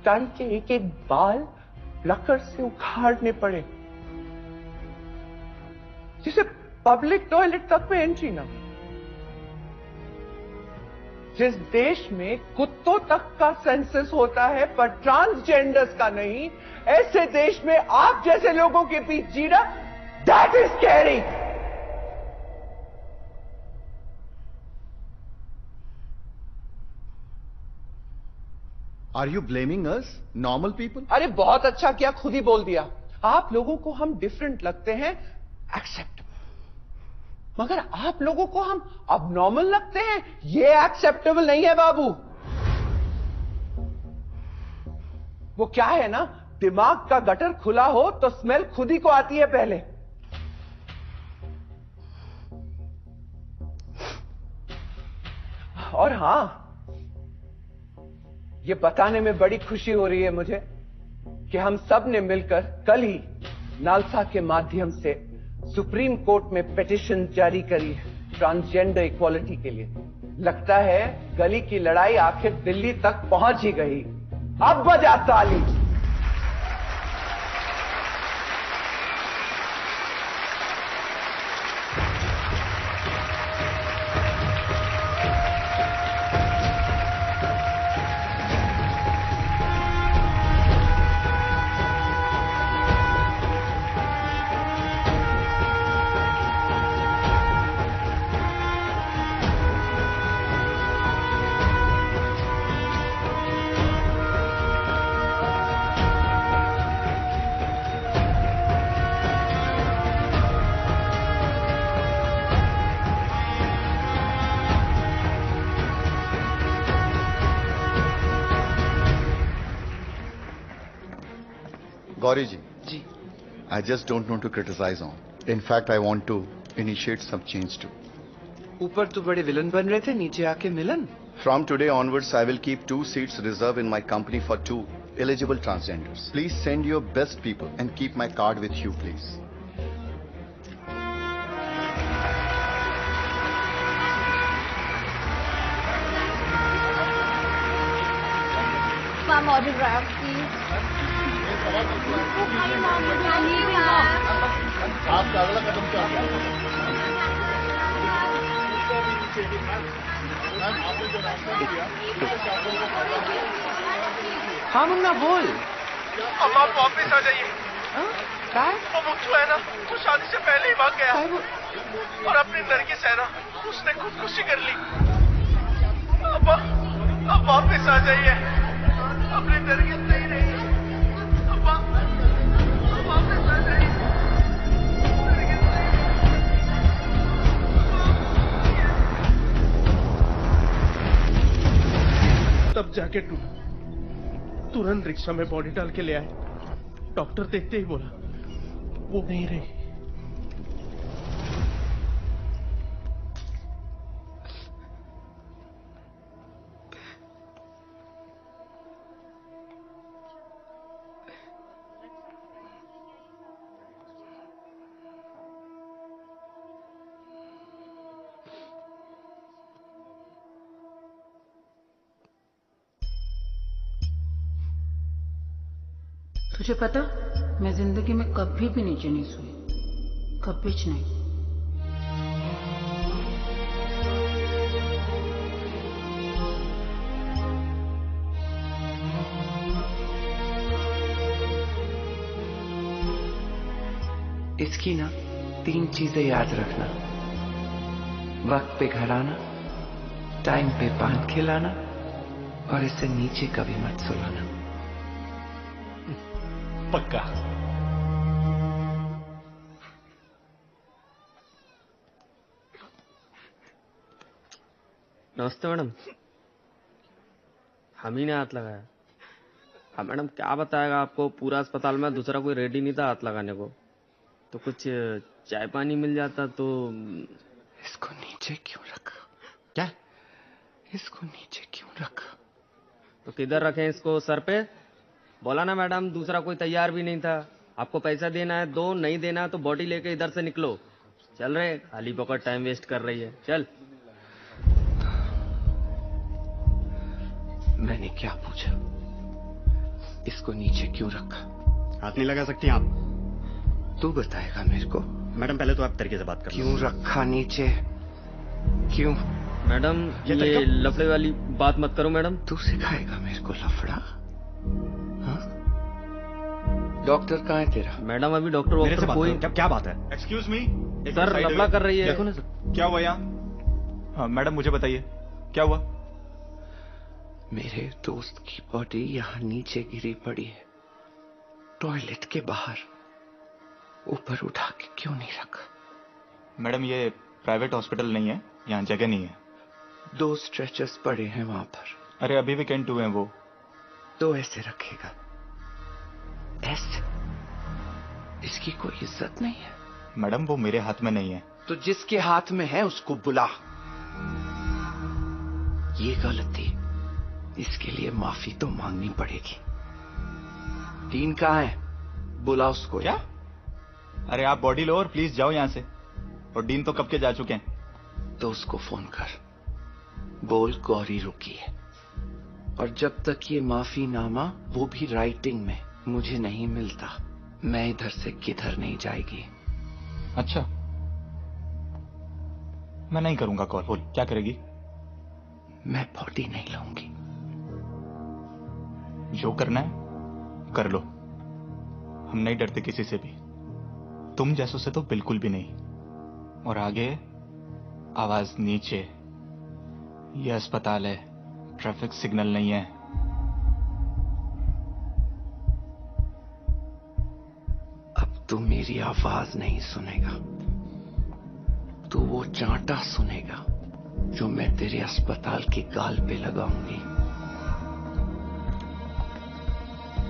दाढ़ी के एक एक बाल लकड़ से उखाड़ने पड़े, जिसे पब्लिक टॉयलेट तक में एंट्री ना हो, जिस देश में कुत्तों तक का सेंसस होता है पर ट्रांसजेंडर्स का नहीं, ऐसे देश में आप जैसे लोगों के बीच जीना, that is scary. Are you blaming us normal people? अरे बहुत अच्छा किया, खुद ही बोल दिया। आप लोगों को हम डिफरेंट लगते हैं, एक्सेप्टेबल, मगर आप लोगों को हम अबनॉर्मल लगते हैं, ये एक्सेप्टेबल नहीं है बाबू। वो क्या है ना, दिमाग का गटर खुला हो तो स्मेल खुद ही को आती है पहले। और हां, ये बताने में बड़ी खुशी हो रही है मुझे कि हम सब ने मिलकर कल ही नालसा के माध्यम से सुप्रीम कोर्ट में पिटीशन जारी करी है ट्रांसजेंडर इक्वालिटी के लिए। लगता है गली की लड़ाई आखिर दिल्ली तक पहुंच ही गई। अब बजा ताली। गौरी जी जी I just don't want to criticize on. In fact, I want to initiate some change too. ऊपर तो बड़े विलन बन रहे थे, नीचे आके मिलन. From today onwards, I will keep 2 seats reserved in my company for 2 eligible transgenders. Please send your best people and keep my card with you, please. Ma'am, autograph, please. आपका अगला कदम क्या है? हाँ मुन्ना बोल. अम्मा आप वापस आ जाइए. क्या? वो मुक्तू है ना, वो शादी से पहले ही भाग गया और अपनी नरगिस है ना, उसने खुदकुशी कर ली. अम्मा अब वापस आ जाइए. अपनी नरगिस नहीं रही. अम्मा वापस आ जाइए. तब जाके तुरंत रिक्शा में बॉडी डाल के ले आए. डॉक्टर देखते ही बोला वो नहीं रही. तुझे पता, मैं जिंदगी में कभी भी नीचे नहीं सोई, कभी नहीं. इसकी ना 3 चीजें याद रखना. वक्त पे घर आना, टाइम पे पान खिलाना और इसे नीचे कभी मत सुलाना. पक्का. नमस्ते मैडम. हम ही ने हाथ लगाया. हाँ मैडम, क्या बताएगा आपको, पूरा अस्पताल में दूसरा कोई रेडी नहीं था हाथ लगाने को. तो कुछ चाय पानी मिल जाता तो. इसको नीचे क्यों रखा? क्या? इसको नीचे क्यों रखा? तो किधर रखें इसको? सर पे? बोला ना मैडम, दूसरा कोई तैयार भी नहीं था. आपको पैसा देना है दो, नहीं देना है तो बॉडी लेके इधर से निकलो. चल रहे, खाली पकड़ टाइम वेस्ट कर रही है. चल. मैंने क्या पूछा? इसको नीचे क्यों रखा? हाथ नहीं लगा सकती आप. तू बताएगा मेरे को. मैडम पहले तो आप तरीके से बात कर. क्यों रखा नीचे? क्यों? मैडम ये लफड़े वाली बात मत करो मैडम. तू सिखाएगा मेरे को लफड़ा? डॉक्टर कहाँ है तेरा? मैडम अभी डॉक्टर कोई. क्या बात है? Excuse me. सर लफड़ा कर रही है. देखो ना सर क्या हुआ यहाँ. हाँ मैडम मुझे बताइए क्या हुआ. मेरे दोस्त की बॉडी यहाँ नीचे गिरी पड़ी है, टॉयलेट के बाहर. ऊपर उठा के क्यों नहीं रखा? मैडम ये प्राइवेट हॉस्पिटल नहीं है, यहाँ जगह नहीं है. 2 स्ट्रेचर्स पड़े हैं वहां पर. अरे अभी वीकेंड 2 है वो. तो ऐसे रखेगा? ऐसे? इसकी कोई इज्जत नहीं है. मैडम वो मेरे हाथ में नहीं है. तो जिसके हाथ में है उसको बुला. ये गलती, इसके लिए माफी तो मांगनी पड़ेगी. डीन कहाँ है? बुला उसको. क्या? अरे आप बॉडी लो और प्लीज जाओ यहाँ से. और डीन तो कब के जा चुके हैं. तो उसको फोन कर, बोल गौरी रुकी है. और जब तक ये माफीनामा, वो भी राइटिंग में, मुझे नहीं मिलता, मैं इधर से किधर नहीं जाएगी. अच्छा मैं नहीं करूंगा कॉल. बोल क्या करेगी. मैं बॉडी नहीं लूंगी. जो करना है कर लो. हम नहीं डरते किसी से भी. तुम जैसों से तो बिल्कुल भी नहीं. और आगे आवाज नीचे. ये अस्पताल है, ट्रैफिक सिग्नल नहीं है. तू मेरी आवाज नहीं सुनेगा, तू वो चांटा सुनेगा जो मैं तेरे अस्पताल के गाल पे लगाऊंगी.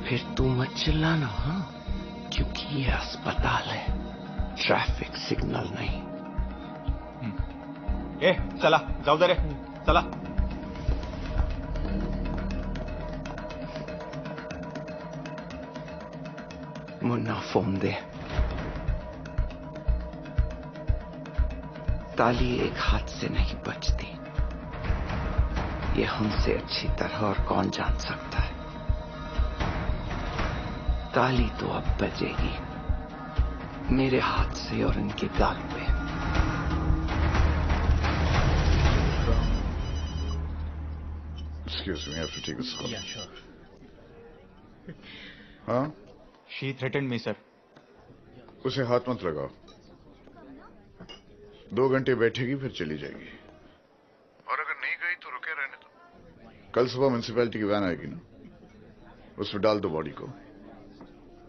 फिर तू मत चिल्लाना. हाँ क्योंकि ये अस्पताल है, ट्रैफिक सिग्नल नहीं। ए चला जाओ दे रे, चला। मुन्ना फोन दे। ताली एक हाथ से नहीं बचती, ये हमसे अच्छी तरह और कौन जान सकता है। ताली तो अब बजेगी मेरे हाथ से और इनके गाल पे। Excuse me, I have to take this call. Yeah, sure. हाँ? She threatened me, sir. उसे हाथ मत लगाओ। 2 घंटे बैठेगी फिर चली जाएगी। और अगर नहीं गई तो रुके रहने दो। कल सुबह म्युनिसिपैलिटी की वैन आएगी ना, उसमें डाल दो बॉडी को।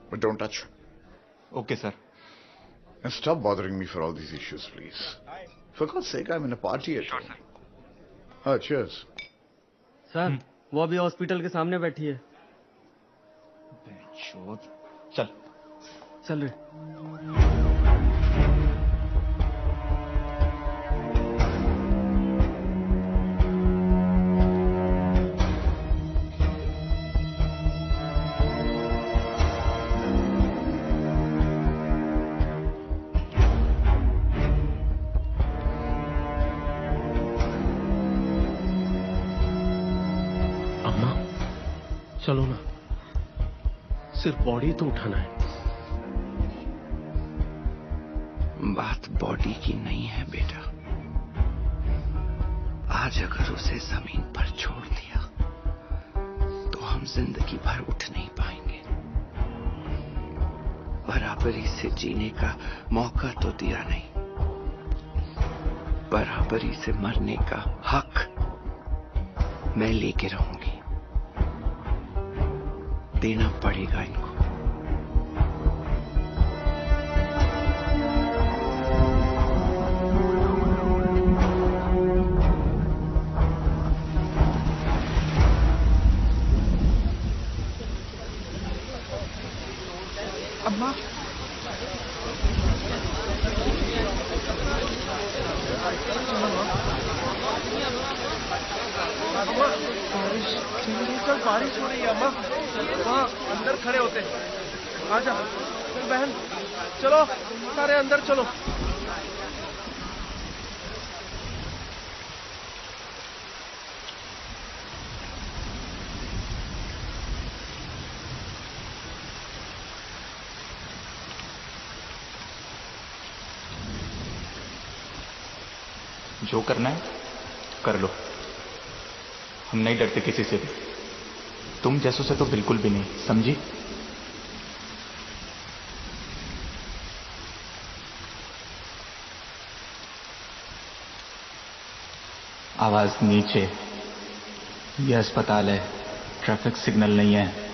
But don't touch. Okay, sir. And stop bothering me for all these issues, please. For God's sake, I'm in a party at home. हाँ, cheers. सर वो अभी हॉस्पिटल के सामने बैठी है। चल चल रे। चलो ना, सिर्फ बॉडी तो उठाना है। बात बॉडी की नहीं है बेटा। आज अगर उसे जमीन पर छोड़ दिया तो हम जिंदगी भर उठ नहीं पाएंगे। बराबरी से जीने का मौका तो दिया नहीं, बराबरी से मरने का हक मैं लेके रहूंगी। देना पड़ेगा इनको। अम्मा, चल बारिश हो रही है अम्मा, वहाँ अंदर खड़े होते हैं। आजा चल बहन, चलो सारे अंदर चलो। जो करना है कर लो, हम नहीं डरते किसी से भी। तुम जैसों से तो बिल्कुल भी नहीं, समझी? आवाज नीचे, यह अस्पताल है, ट्रैफिक सिग्नल नहीं है।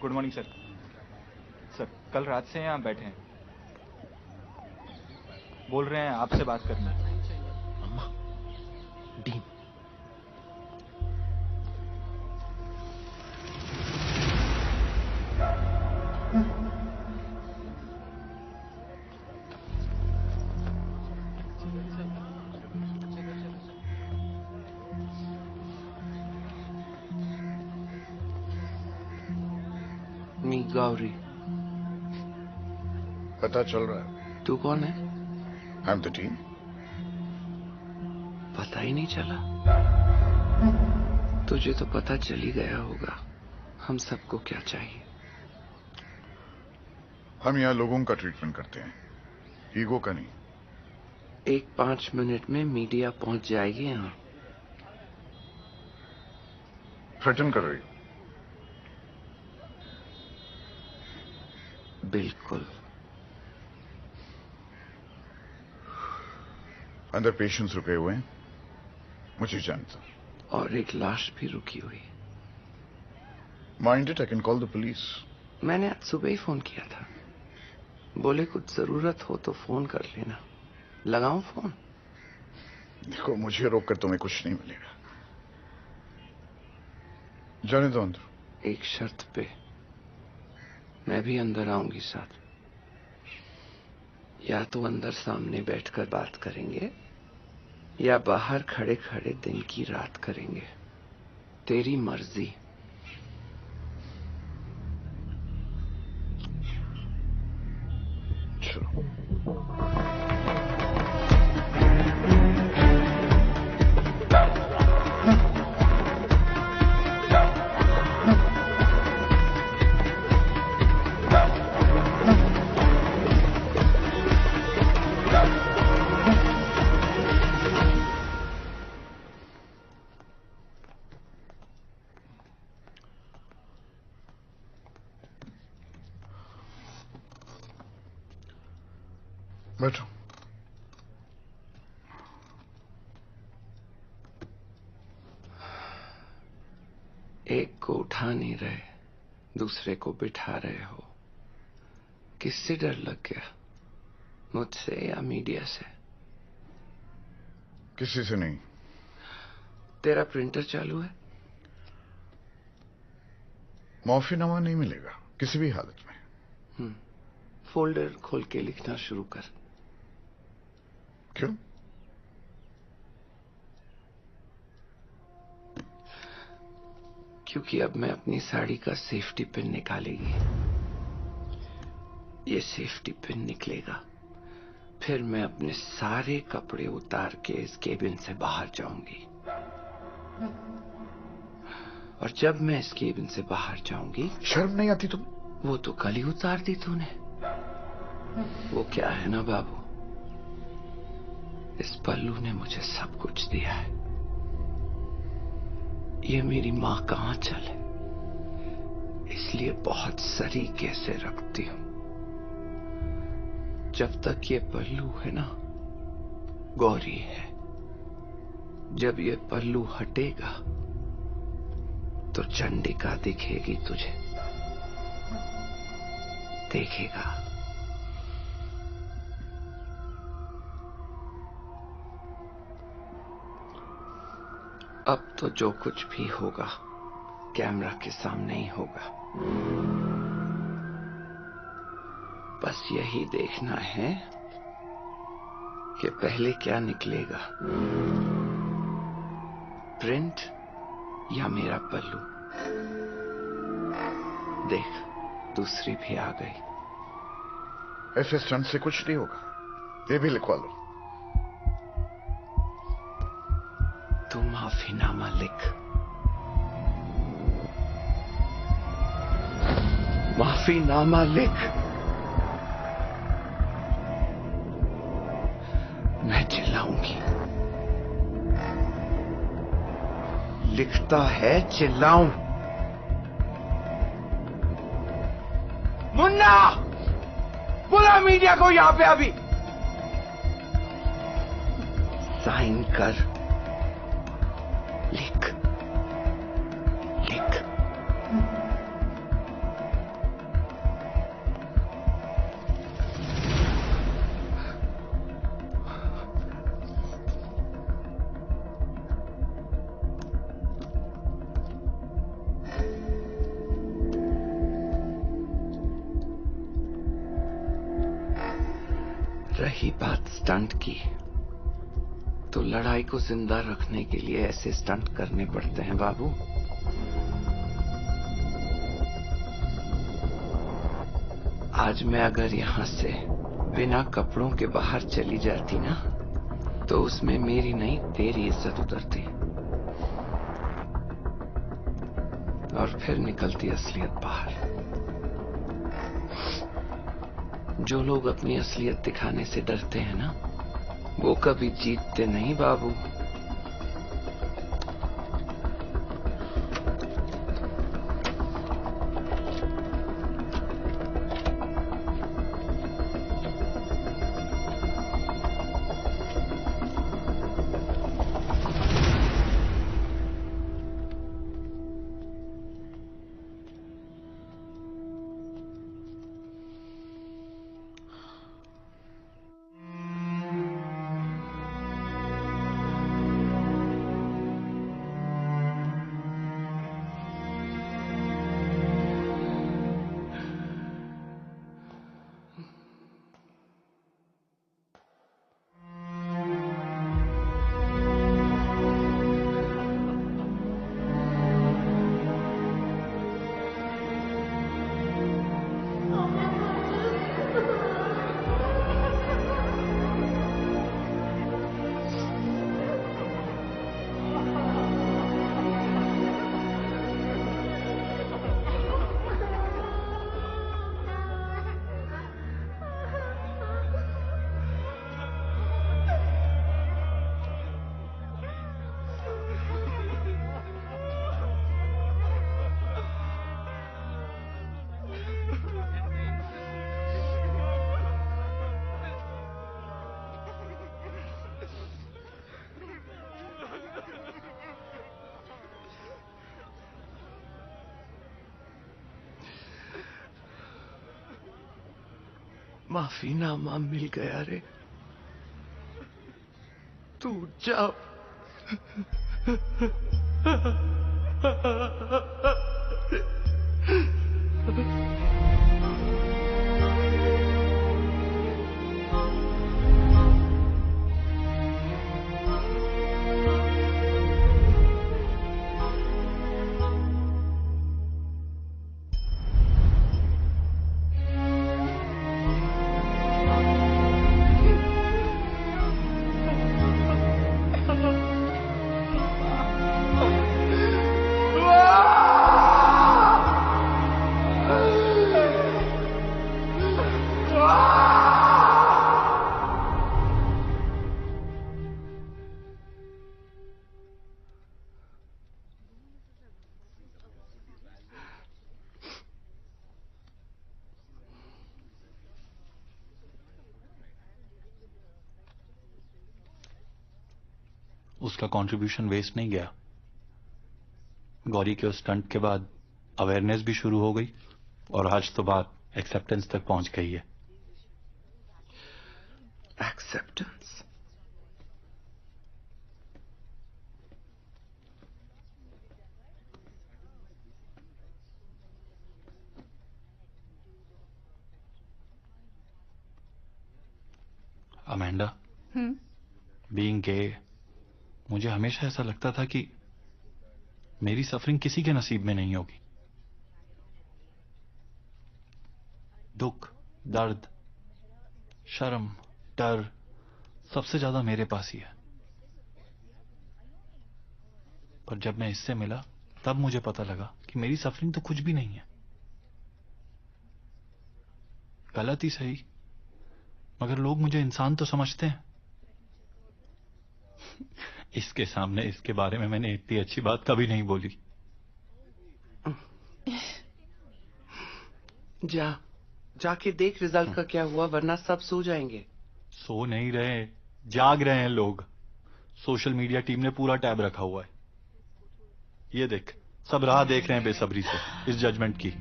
Good morning sir. सर कल रात से यहाँ बैठे हैं, बोल रहे हैं आपसे बात करनी है। डीन मी गौरी। पता चल रहा है? तू कौन है? I am the team. पता ही नहीं चला। तुझे तो पता चल ही गया होगा हम सबको क्या चाहिए। हम यहाँ लोगों का ट्रीटमेंट करते हैं, ईगो का नहीं। एक 5 मिनट में मीडिया पहुंच जाएगी यहाँ। थ्रेटन कर रही हो? बिल्कुल। अंदर पेशेंट्स रुके हुए हैं, मुझे जानता। और एक लाश भी रुकी हुई। Mind it, I can call the police. मैंने आज सुबह ही फोन किया था, बोले कुछ जरूरत हो तो फोन कर लेना। लगाऊं फोन? देखो, मुझे रोक कर तुम्हें कुछ नहीं मिलेगा। जाने दो अंदर। एक शर्त पे, मैं भी अंदर आऊंगी साथ। या तो अंदर सामने बैठकर बात करेंगे या बाहर खड़े खड़े दिन की रात करेंगे, तेरी मर्जी। बैठो। एक को उठा नहीं रहे, दूसरे को बिठा रहे हो। किससे डर लग गया, मुझसे या मीडिया से? किसी से नहीं। तेरा प्रिंटर चालू है? माफीनामा नहीं मिलेगा किसी भी हालत में। फोल्डर खोल के लिखना शुरू कर। क्यों? क्योंकि अब मैं अपनी साड़ी का सेफ्टी पिन निकालेगी। ये सेफ्टी पिन निकलेगा, फिर मैं अपने सारे कपड़े उतार के इस केबिन से बाहर जाऊंगी। और जब मैं इस केबिन से बाहर जाऊंगी। शर्म नहीं आती तुम? वो तो कल ही उतार दी तूने। वो क्या है ना बाबू, इस पल्लू ने मुझे सब कुछ दिया है। ये मेरी माँ का आंचल है, इसलिए बहुत सरीके से रखती हूं। जब तक ये पल्लू है ना, गौरी है। जब ये पल्लू हटेगा तो चंडिका दिखेगी तुझे, देखेगा। अब तो जो कुछ भी होगा कैमरा के सामने ही होगा। बस यही देखना है कि पहले क्या निकलेगा, प्रिंट या मेरा पल्लू। देख, दूसरी भी आ गई। ऐसे स्टंट से कुछ नहीं होगा, ये भी लिखवा लो। तू माफीनामा लिख। माफीनामा लिख। मैं चिल्लाऊंगी। लिखता है चिल्लाऊं। मुन्ना, बुला मीडिया को यहां पे अभी। साइन कर। लिख लिख। रही बात स्टंट की, तो लड़ाई को जिंदा रखने के लिए ऐसे स्टंट करने पड़ते हैं बाबू। आज मैं अगर यहां से बिना कपड़ों के बाहर चली जाती ना, तो उसमें मेरी नहीं तेरी इज्जत उतरती और फिर निकलती असलियत बाहर। जो लोग अपनी असलियत दिखाने से डरते हैं ना, वो कभी जीतते नहीं बाबू। माफीनामा मिल गया रे, तू जा। उसका कंट्रीब्यूशन वेस्ट नहीं गया। गौरी के उस स्टंट के बाद अवेयरनेस भी शुरू हो गई और आज तो बात एक्सेप्टेंस तक पहुंच गई है। एक्सेप्टेंस? अमेंडा, बीइंग गे, मुझे हमेशा ऐसा लगता था कि मेरी सफरिंग किसी के नसीब में नहीं होगी। दुख, दर्द, शर्म, डर सबसे ज्यादा मेरे पास ही है। पर जब मैं इससे मिला तब मुझे पता लगा कि मेरी सफरिंग तो कुछ भी नहीं है। गलत ही सही, मगर लोग मुझे इंसान तो समझते हैं। इसके सामने इसके बारे में मैंने इतनी अच्छी बात कभी नहीं बोली। जाके देख रिजल्ट का क्या हुआ, वरना सब सो जाएंगे। सो नहीं रहे, जाग रहे हैं लोग। सोशल मीडिया टीम ने पूरा टैब रखा हुआ है। ये देख, सब राह देख रहे हैं बेसब्री से इस जजमेंट की।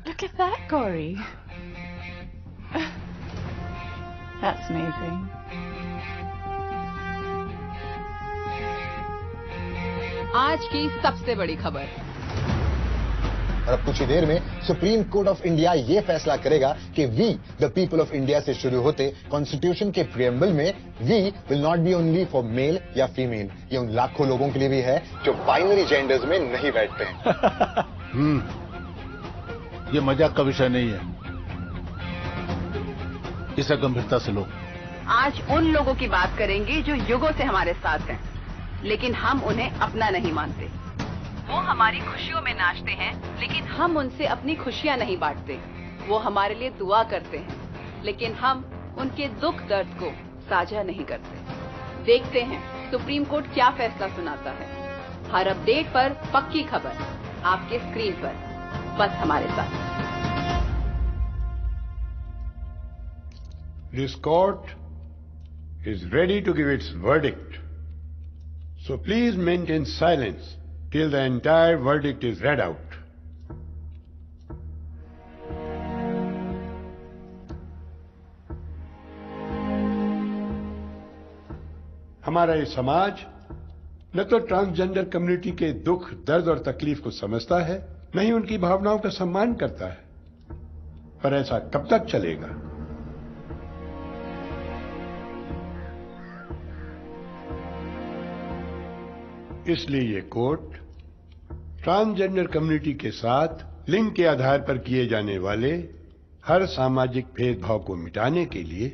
Look at that, Corey. That's amazing. आज की सबसे बड़ी खबर। और अब कुछ ही देर में सुप्रीम कोर्ट ऑफ इंडिया ये फैसला करेगा कि we the people of India से शुरू होते कॉन्स्टिट्यूशन के प्रियम्बल में we will not be only for male या फीमेल, ये उन लाखों लोगों के लिए भी है जो बाइनरी जेंडर्स में नहीं बैठते हैं। ये मजाक का विषय नहीं है, इसे गंभीरता से लो। आज उन लोगों की बात करेंगे जो युगों से हमारे साथ हैं, लेकिन हम उन्हें अपना नहीं मानते। वो हमारी खुशियों में नाचते हैं, लेकिन हम उनसे अपनी खुशियां नहीं बांटते। वो हमारे लिए दुआ करते हैं, लेकिन हम उनके दुख दर्द को साझा नहीं करते। देखते हैं सुप्रीम कोर्ट क्या फैसला सुनाता है। हर अपडेट पर पक्की खबर आपके स्क्रीन पर, बस हमारे साथ। This court is ready to give its verdict. So please maintain silence till the entire verdict is read out. हमारा ये समाज न तो ट्रांसजेंडर कम्युनिटी के दुख, दर्द और तकलीफ को समझता है, न ही उनकी भावनाओं का सम्मान करता है। पर ऐसा कब तक चलेगा? इसलिए ये कोर्ट ट्रांसजेंडर कम्युनिटी के साथ लिंग के आधार पर किए जाने वाले हर सामाजिक भेदभाव को मिटाने के लिए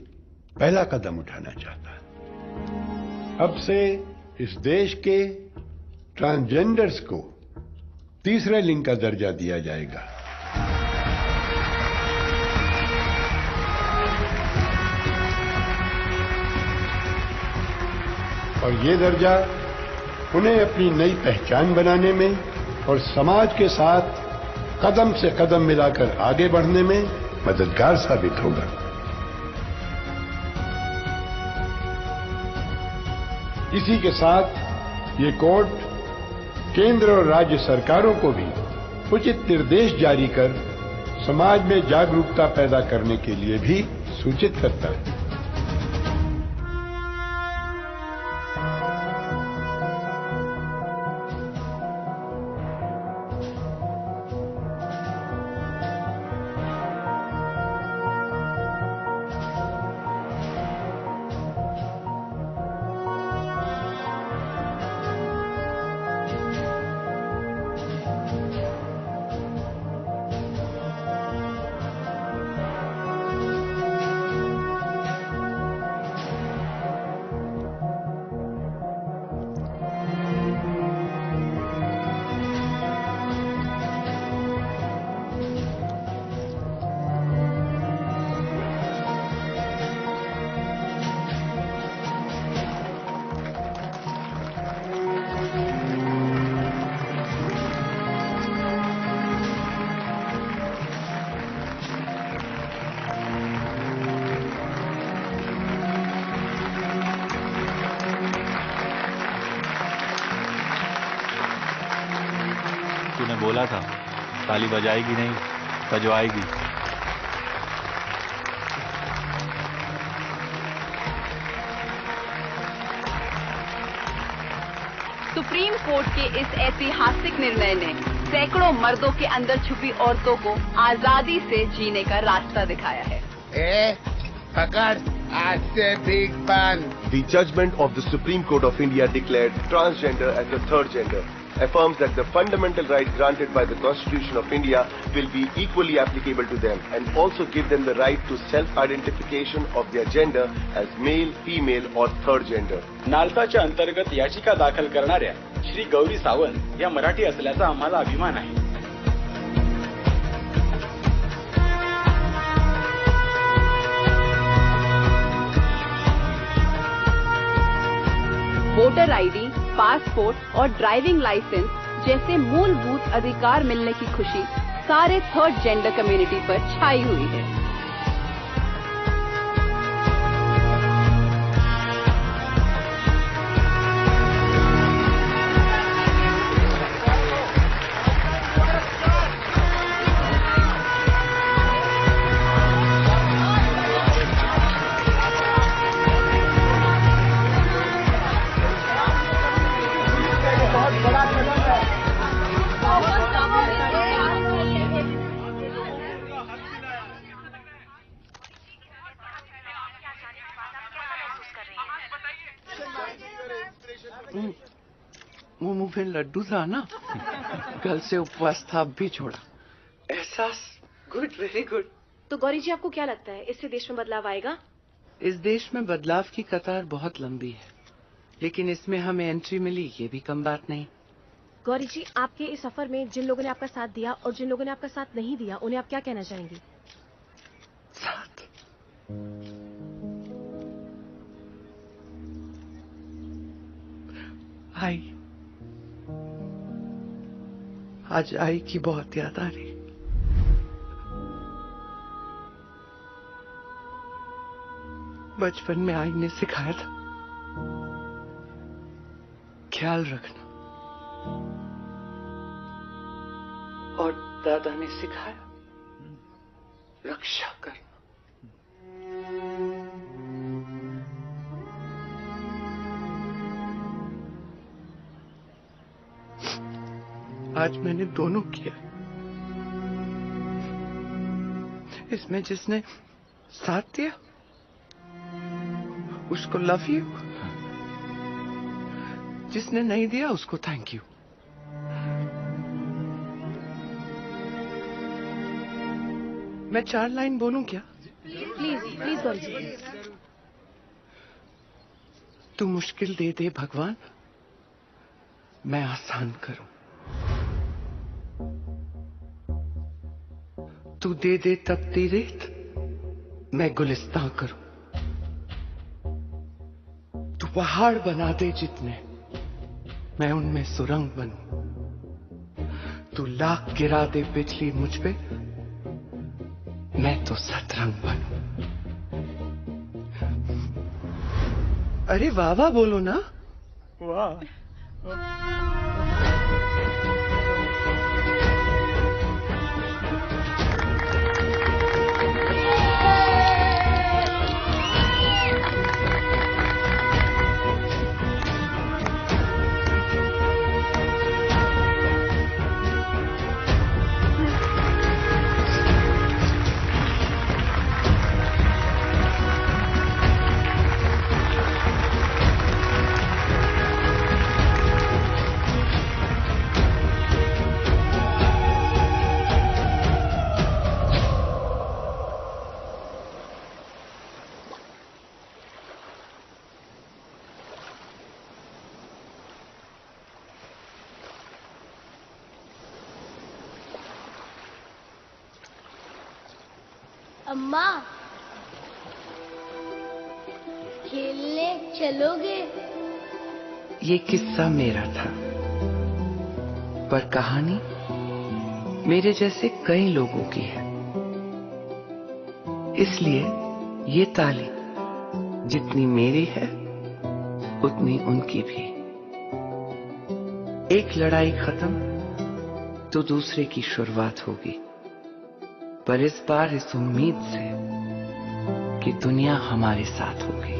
पहला कदम उठाना चाहता है। अब से इस देश के ट्रांसजेंडर्स को तीसरे लिंग का दर्जा दिया जाएगा। और ये दर्जा उन्हें अपनी नई पहचान बनाने में और समाज के साथ कदम से कदम मिलाकर आगे बढ़ने में मददगार साबित होगा। इसी के साथ ये कोर्ट केंद्र और राज्य सरकारों को भी उचित निर्देश जारी कर समाज में जागरूकता पैदा करने के लिए भी सूचित करता है। तूने बोला था ताली बजाएगी नहीं, बजवाएगी। सुप्रीम कोर्ट के इस ऐतिहासिक निर्णय ने सैकड़ों मर्दों के अंदर छुपी औरतों को आजादी से जीने का रास्ता दिखाया है। पकड़, आज से भीख पान। The judgment of the Supreme Court of India declared transgender as the third gender, affirms that the fundamental right granted by the Constitution of India will be equally applicable to them and also give them the right to self-identification of their gender as male, female or third gender. नालसाच्या अंतर्गत याचिका दाखल करणाऱ्या श्री गौरी सावंत या मराठी असल्याचा आम्हाला अभिमान आहे। Voter ID, passport और ड्राइविंग लाइसेंस जैसे मूलभूत अधिकार मिलने की खुशी सारे थर्ड जेंडर कम्युनिटी पर छाई हुई है। मुंह में लड्डू था ना, कल से उपवास था, अब भी छोड़ा। एहसास गुड, वेरी गुड। तो गौरी जी, आपको क्या लगता है इससे देश में बदलाव आएगा? इस देश में बदलाव की कतार बहुत लंबी है, लेकिन इसमें हमें एंट्री मिली, ये भी कम बात नहीं। गौरी जी, आपके इस सफर में जिन लोगों ने आपका साथ दिया और जिन लोगों ने आपका साथ नहीं दिया, उन्हें आप क्या कहना चाहेंगी? साथ आई, आज आई की बहुत याद आ रही। बचपन में आई ने सिखाया था ख्याल रखना, और दादा ने सिखाया रक्षा करना। आज मैंने दोनों किया। इसमें जिसने साथ दिया उसको लव यू, जिसने नहीं दिया उसको थैंक यू। मैं 4 लाइन बोलूं क्या? प्लीज प्लीज गौरी जी। तू मुश्किल दे दे भगवान, मैं आसान करूं। तू दे दे तपती रेत, मैं गुलिस्तां करूं। तू पहाड़ बना दे जितने, मैं उनमें सुरंग बनूं। तू लाख गिरा दे बिजली मुझ पे, मैं तो सतरंग बनूं। अरे वाह वाह बोलो ना। वाह। अम्मा, खेलने चलोगे? ये किस्सा मेरा था, पर कहानी मेरे जैसे कई लोगों की है। इसलिए ये ताली जितनी मेरी है उतनी उनकी भी। एक लड़ाई खत्म तो दूसरे की शुरुआत होगी, पर इस बार इस उम्मीद से कि दुनिया हमारे साथ होगी।